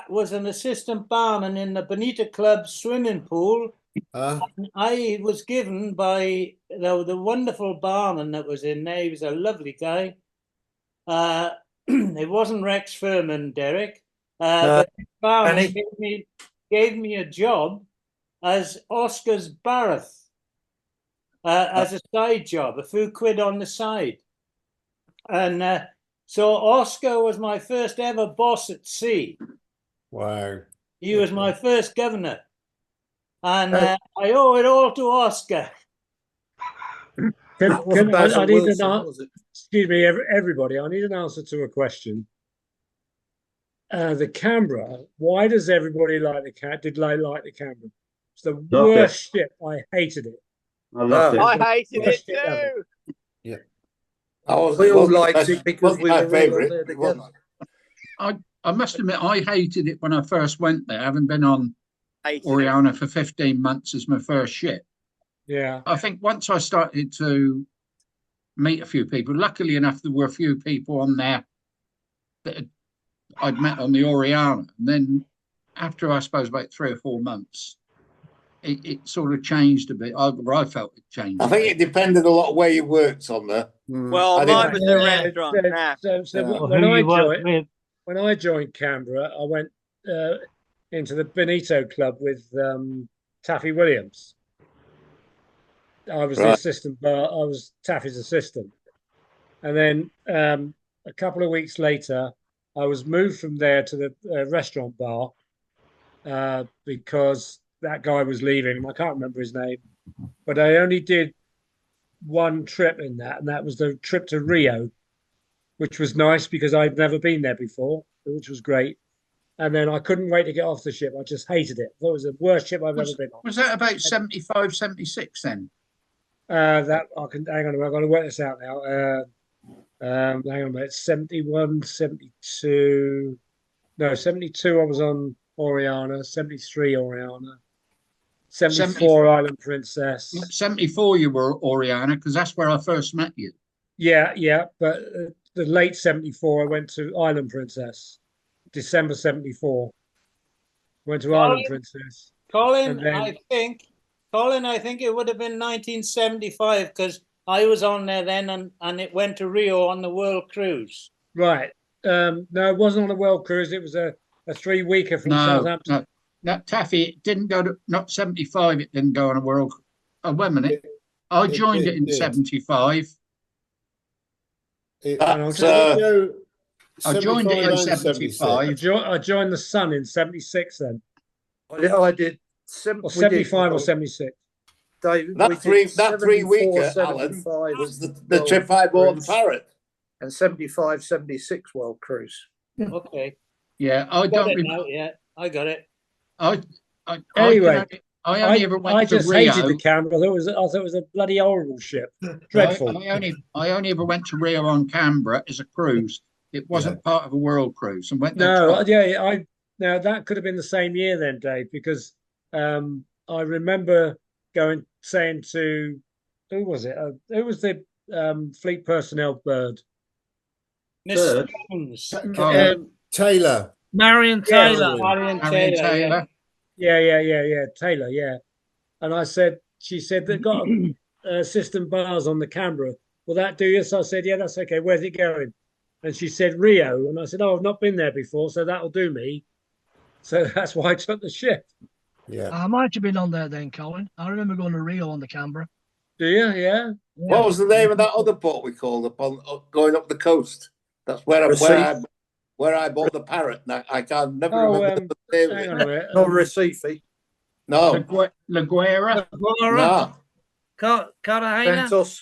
was an assistant barman in the Bonita Club swimming pool. I was given by the wonderful barman that was in there. He was a lovely guy. It wasn't Rex Furman, Derek. But the barman gave me a job as Oscar's Barrett as a side job, a few quid on the side. And so Oscar was my first ever boss at sea. Wow. He was my first governor. And I owe it all to Oscar. I need an answer. Excuse me, everybody. I need an answer to a question. The Canberra. Why does everybody like the cat? Did they like the Canberra? It's the worst ship. I hated it. I loved it. I hated it too. Yeah. We all liked it because we were all there together. I must admit, I hated it when I first went there, having been on Oriana for 15 months as my first ship. Yeah. I think once I started to meet a few people, luckily enough, there were a few people on there that I'd met on the Oriana. And then after, I suppose, about 3 or 4 months, it sort of changed a bit. I felt it changed. I think it depended a lot where you worked on there. Well, mine was a restaurant. When I joined Canberra, I went into the Benito Club with Taffy Williams. I was the assistant bar. I was Taffy's assistant, and then a couple of weeks later, I was moved from there to the restaurant bar because that guy was leaving. I can't remember his name, but I only did one trip in that, and that was the trip to Rio, which was nice because I'd never been there before, which was great. And then I couldn't wait to get off the ship. I just hated it. I thought it was the worst ship I've ever been on. Was that about 75, 76 then? That I can hang on a minute. I'm going to work this out now. Hang on a minute. 71, 72. No, 72. I was on Oriana. 73 Oriana. 74 Island Princess. 74 you were Oriana because that's where I first met you. Yeah, but the late 74 I went to Island Princess. December 74. Went to Island Princess. Colin, I think it would have been 1975 because I was on there then and it went to Rio on the World Cruise. Right. No, it wasn't on a World Cruise. It was a 3-weeker from Southampton. No, Taffy, it didn't go to, not 75, it didn't go on a World. Oh, wait a minute. I joined it in 75. I joined it in 75. I joined the Sun in 76 then. I did 75 or 76. David, that 3-weeker, Alan, was the trip I bought the Parrot. And 75, 76 World Cruise. Okay. Yeah, I got it now. Yeah, I got it. Anyway, I only ever went to just Rio. hated the Canberra. I thought it was a bloody horrible ship. Dreadful. I only ever went to Rio on Canberra as a cruise. It wasn't part of a world cruise. And went now that could have been the same year then, Dave, because I remember saying to who was it? Who was the fleet personnel bird? Miss Taylor. Marion Taylor. Marion Taylor. Yeah, Taylor, yeah. And she said they've got system bars on the Canberra. Will that do you? So I said, yeah, that's okay. Where's it going? And she said Rio. And I said, oh, I've not been there before, so that'll do me. So that's why I took the ship. Yeah. I might have been on there then, Colin. I remember going to Rio on the Canberra. Do you? Yeah. What was the name of that other port we called going up the coast? That's where I bought the Parrot. Now, I can't never remember the name hang of on a minute. Not Recife. No. La Guera. No. Cartagena. Ventos.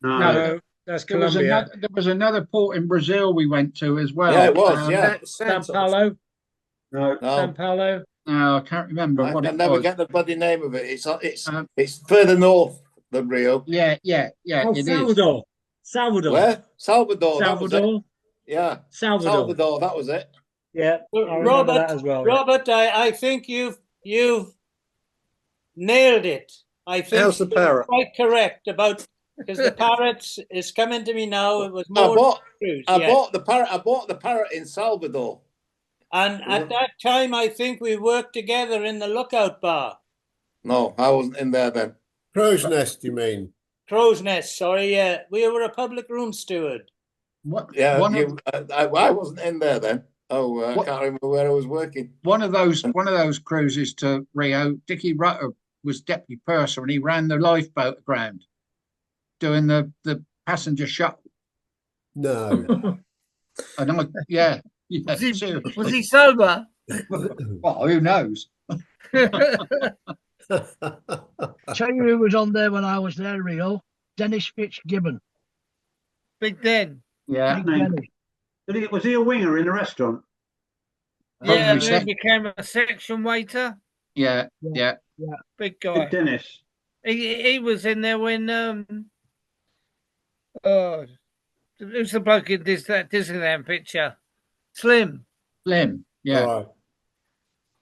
No, that's Colombia. There was another port in Brazil we went to as well. Yeah, it was. Yeah. San Paulo. No. San Paulo. No, I can't remember what it never was. get the bloody name of it. It's further north than Rio. Yeah. Oh, it Salvador. is. Salvador. Where? Salvador. That was Salvador. it. Yeah. Salvador. That was it. Yeah. I remember that as well. Robert, I think you've nailed it. I think How's the Parrot? Quite correct about because the Parrot is coming to me now. It was I more bought the Parrot in Salvador. And at that time, I think we worked together in the Lookout Bar. No, I wasn't in there then. Crow's Nest, you mean? Crow's Nest, sorry, yeah. We were a public room steward. What? Yeah, I wasn't in there then. Oh, I can't remember where I was working. One of those cruises to Rio, Dickie Rutter was deputy purser, and he ran the lifeboat aground, doing the passenger shuttle. No. And yeah, Was he, seriously. was he sober? Well, who knows? Tell you who was on there when I was there, Rio. Dennis Fitzgibbon. Big Den. Yeah. Big Name. Dennis. Was he a winger in the restaurant? Yeah, we then said- he became a section waiter. Yeah, yeah. Big guy. Big Dennis. He was in there when who's the bloke in that Disneyland picture? Slim Slim. Yeah. Right.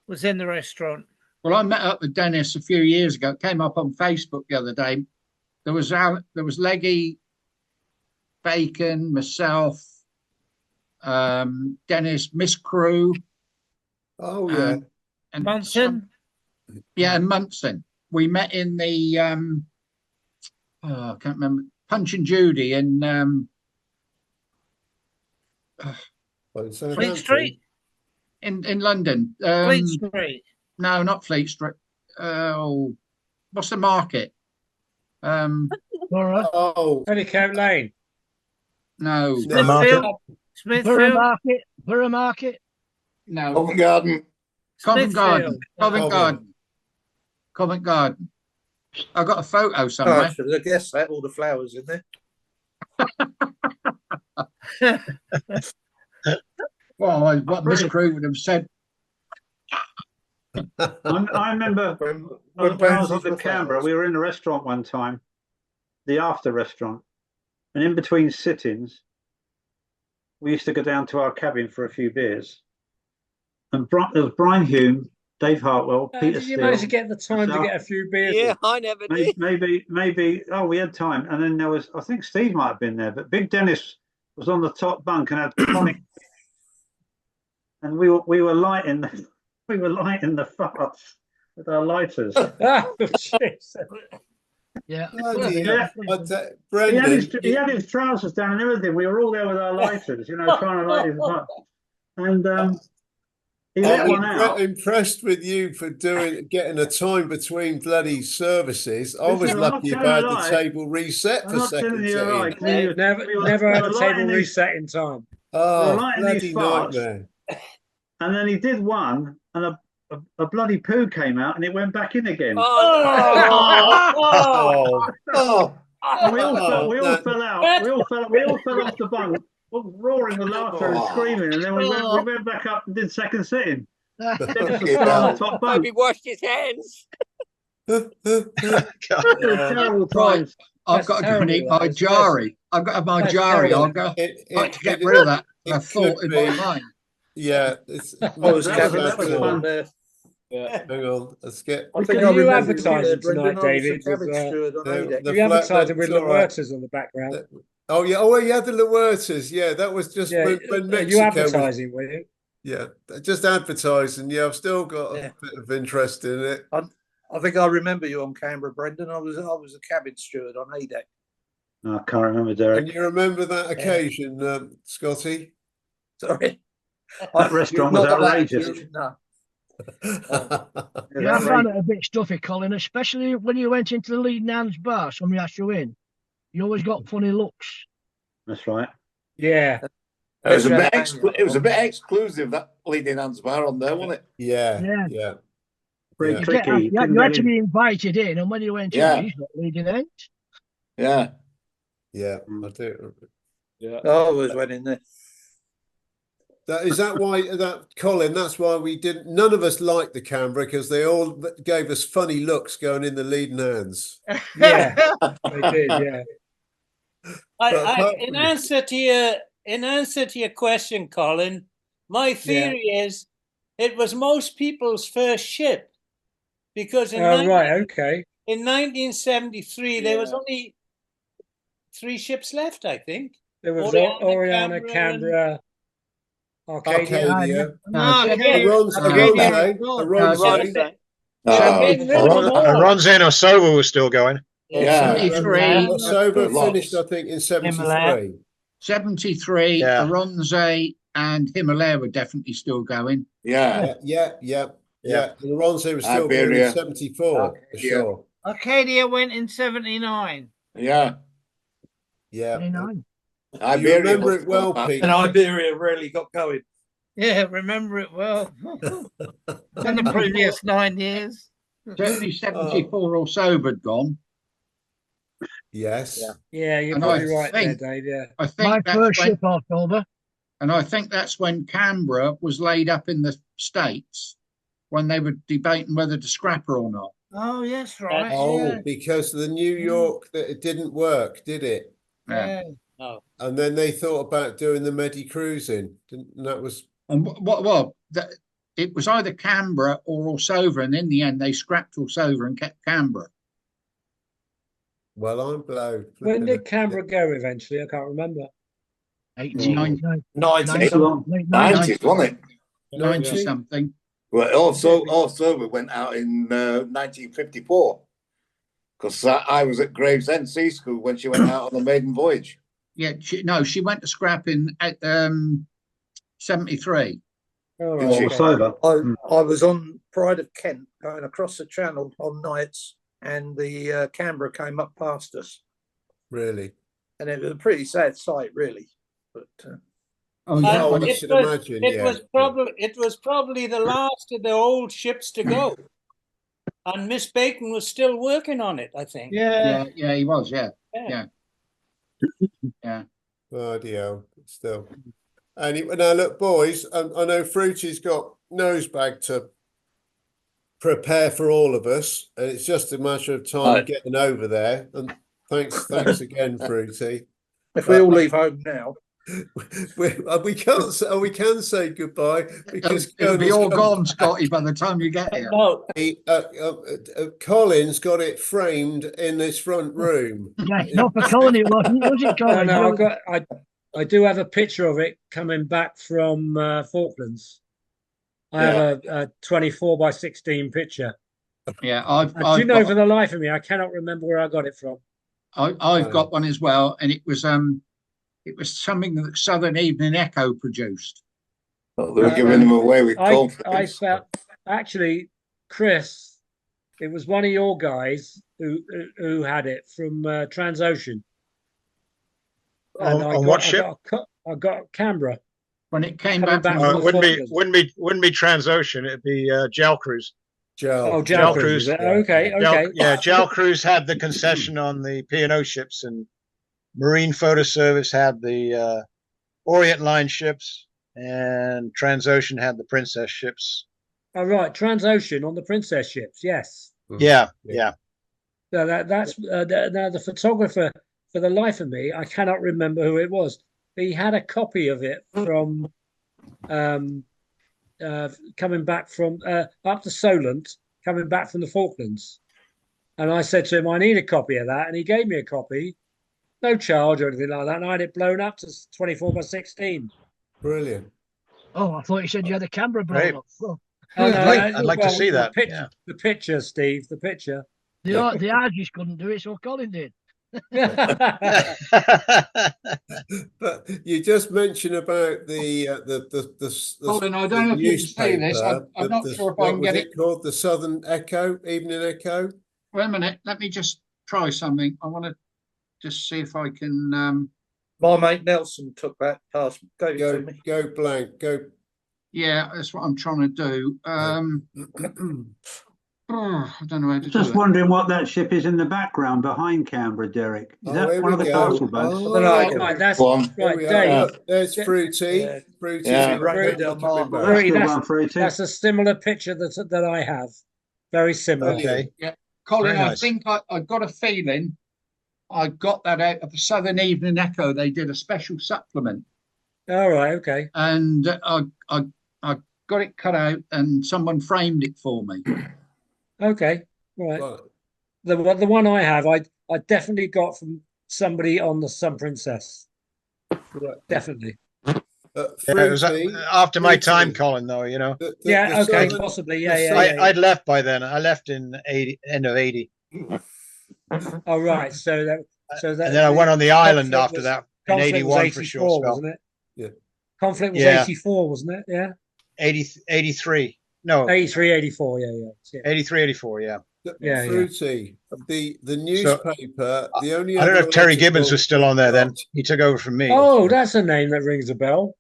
was in the restaurant. Well, I met up with Dennis a few years ago. It came up on Facebook the other day. There was Leggy, Bacon, myself, Dennis, Miss Crew. Oh yeah. And Munson. Yeah, and Munson. We met in the I can't remember, Punch and Judy in Fleet Street. In London. Fleet Street. No, not Fleet Street. Oh, what's the market? Oh, Honeycomb Lane. No. Smithfield. Smithfield. Borough Market. No. Covent Garden. Covent Garden. Smithfield. Covent Garden. Covent Garden. I got a photo Oh, I somewhere. should have guessed that. All the flowers in there. Well, what Miss Crew would have said. I remember when I was up in Canberra, we were in a restaurant one time, the After restaurant, and in between sittings, we used to go down to our cabin for a few beers. And there was Brian Hume, Dave Hartwell, Peter Did you Steele. manage to get the time to myself. get a few beers? Yeah, in? I never did. Maybe. Oh, we had time, and then there was. I think Steve might have been there, but Big Dennis was on the top bunk and had tonic, and we were lighting the farts with our lighters. Oh, jeez. Yeah. Brendan, He had his trousers down and everything. We were all there with our lighters, trying to light his butt. And he let one out. impressed with you for getting a time between bloody services. I was Listen, I'm not lucky telling about a the lie. table reset I'm for not second telling you a lie. sitting. Never had a table reset in time. Oh, lighting bloody these farts. nightmare. And then he did one, and a bloody poo came out, and it went back in again. Oh, And we all fell out. We all fell off the bunk, roaring with laughter and screaming. And then we went back up and did second sitting. Dennis was still on the top bunk. Hope he washed his hands. Terrible times. I've got to go and eat my jarry. I've got to have my jarry. I've got to get rid of that. I thought in my mind. Yeah, That was fun. Yeah, hang on. Let's get. I think Are I you remember advertising Brendan, tonight, I was David? the cabbage steward on ADEC. You advertising with all right. Lawerters on the background? Oh yeah, oh yeah, the Lawerters. Yeah, that was just Yeah, when are Mexico you was- advertising with you? Yeah, just advertising. Yeah, I've still got a bit of interest in it. I think I remember you on Canberra, Brendan. I was a cabin steward on ADEC. No, I can't remember, Derek. And you remember that occasion, Scotty? Sorry. That restaurant was Not that, outrageous. No. Yeah, I found it a bit stuffy, Colin, especially when you went into the Leading Hands bar. Somebody asked you in. You always got funny looks. That's right. Yeah. It was a bit exclusive, that Leading Hands bar on there, wasn't it? Yeah, Yeah. yeah. Pretty Yeah. tricky. You had to be invited in, and when you went Yeah. in, he's not Leading Hands. Yeah. Yeah, I do. I always went in there. Is that why Colin? That's why we didn't. None of us liked the Canberra because they all gave us funny looks going in the Leading Hands. Yeah, they did. Yeah. In answer to your question, Colin, my theory is it was most people's first ship because in Okay. in 1973 there was only 3 ships left, I think. There was Oriana, Oriana, Canberra, Arcadia. Ronzin or Sober was still going. Yeah. 73. Sober finished, I think, in 73. 73, Yeah. Aronze and Himalaya were definitely still going. Yeah. Yeah. Yeah, the ones who were still going Iberia. in 74, for sure. Arcadia went in 79. Yeah. Yeah. 79. You Iberia remember was it well, fun. Pete. And Iberia really got going. Yeah, remember it well. In the previous 9 years. Certainly 74 or so had gone. Yes. Yeah, you're And probably I right there, think- Dave. Yeah. I My think that's first when, ship October. and I think that's when Canberra was laid up in the States when they were debating whether to scrap her or not. Oh, yes, right. Oh, yeah. because the New York, that it didn't work, did it? Yeah. No. And then they thought about doing the Medi cruising. And that was And it was either Canberra or Orsover, and in the end they scrapped Orsover and kept Canberra. well, I'm blowed. When did Canberra go eventually? I can't remember. 80, Nine- 90s. late 90s, wasn't it? 90 something. Well, also we went out in 1954 because I was at Gravesend Sea School when she went out on the maiden voyage. Yeah, she went to scrap in at 73. Oh, Did right, she? okay. Sober. I was on Pride of Kent going across the channel on nights, and the Canberra came up past us. Really? And it was a pretty sad sight, really. But Oh, And yeah. I it should was- imagine, It yeah. was probably the last of the old ships to go. And Miss Bacon was still working on it, I think. Yeah, he was, yeah. Bloody hell, still. Anyway, now look, boys, I know Fruity's got nosebag to prepare for all of us, and it's just a matter of time Right. getting over there. And thanks again, Fruity. if we all leave home now, We can say goodbye because It'll be all Colonel's gone, Scotty, by the time you get here. No, Colin's got it framed in this front room. Yeah, not for Colin, it wasn't, was it, No, Colin? no, I do have a picture of it coming back from Falklands. I have a 24 by 16 picture. Yeah, Do you know, for the life of me, I cannot remember where I got it from. I've got one as well, and it was something that Southern Evening Echo produced. Oh, they were giving them away with I confidence. felt actually, Chris, it was one of your guys who had it from Transocean. And On what ship? I got Canberra. When it came Coming back, back from from the the wouldn't be Transocean. It'd be Gel Cruise. Oh, Gel Cruise. Okay. Gel Cruise had the concession on the P&O ships, and Marine Photo Service had the Orient Line ships, and Transocean had the Princess ships. Oh, right. Transocean on the Princess ships. Yes. Yeah. So that's now the photographer. For the life of me, I cannot remember who it was. He had a copy of it from coming back from up to Solent, coming back from the Falklands. And I said to him, I need a copy of that. And he gave me a copy, no charge or anything like that. And I had it blown up to 24 by 16. Brilliant. Oh, I thought you said you had a camera blown Great. up. Oh, I'd like to see that. The picture, Steve, the picture. the Argies couldn't do it, so Colin did. But you just mentioned about the Colin, I don't know if you can see this. newspaper, I'm not sure if I what can was get it. called? The Southern Echo, Evening Echo. Wait a minute, let me just try something. I want to just see if I can. my mate Nelson took that past, gave it to me. Go blank. Go. Yeah, that's what I'm trying to do. I don't know how to do Just it. wondering what that ship is in the background behind Canberra, Derek. Is here that one of we the go. castle boats? Oh, Right, that's Go on. Here right, we are. Dave. Look, there's Fruity. Fruity. Yeah. Rango del Mar. That's Fruity, the one, Fruity. That's a similar picture that I have. Very similar. Okay. Colin, Very I nice. think I got a feeling I got that out of the Southern Evening Echo. They did a special supplement, All right. Okay. and I got it cut out, and someone framed it for me. Okay. Right. Right. The one I have, I definitely got from somebody on the Sun Princess. Definitely. Yeah, it was Fruity, after my time, Fruity. Colin, though, you know. Yeah. Okay. Southern- Possibly. the Yeah. Yeah. Southern- Yeah. I'd left by then. I left in end of 80. Oh, right. So that. And then I went on the island conflict after was- that in conflict was 81 for a short 84, spell. wasn't it? Yeah. Conflict was Yeah. 84, wasn't it? Yeah. 83. No, 83, 84. Yeah. 83, 84. Yeah. Yeah, Fruity. The newspaper. The only I don't know other if Terry Gibbons article was still on there then. got- He took over from me. Oh, that's a name that rings a bell.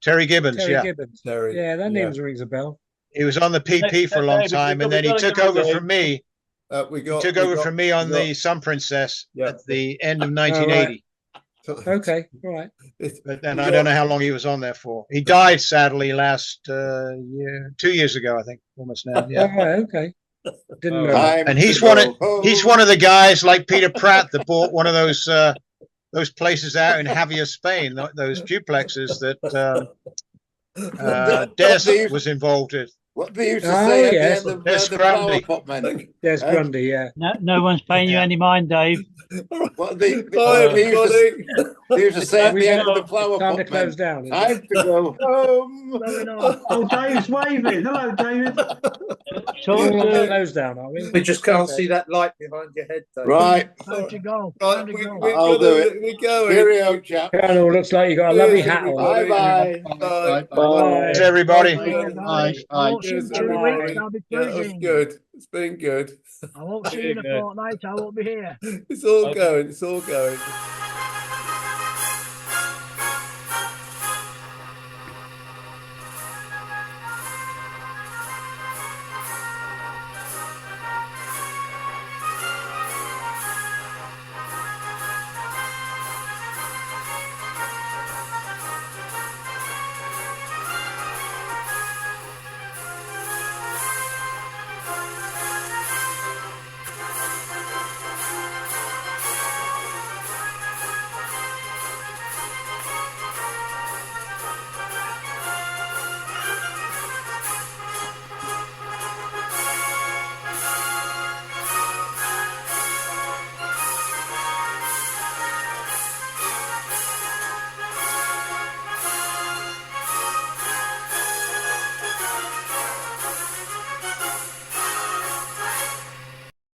Terry Gibbons. Terry Yeah. Gibbons. Terry, Yeah, that yeah. name rings a bell. He was on the PP for a long time, and then he took over from me. We He got took we over got- from me on we got- the Sun Princess Yeah. at the end of 1980. Okay, all right. But then I don't know how long he was on there for. He died sadly last year, 2 years ago, I think, almost now. All Yeah. right, okay. Didn't know. Time And to he's go he's home. one of the guys like Peter Pratt that bought one of those places out in Javier, Spain, those duplexes that Des was involved in. What they used to Oh, say at yes. the end of Des the Flower Grundy. Pot Men. Yes, Eh? Grundy, yeah. No one's paying you any mind, Dave. What they Bye, used to say at the end of the Flower Time to Pot close Men. down. Time to go home. Going on. Oh, Dave's waving. Hello, David. Sort of, Close down, are we? We just can't Okay. see that light behind your head, Dave. Right. Time to go. Right, Time to go. I'll do it. We're going. Cheerio, chap. Colonel, looks like you got a lovely hat on. Bye-bye. Bye. Bye. Thanks, everybody. Bye. I won't see you in Cheers, 2 everybody. weeks. I'll be Yeah, that's cruising. good. It's been good. I won't see you in a fortnight. I won't be here. It's all going. It's all going.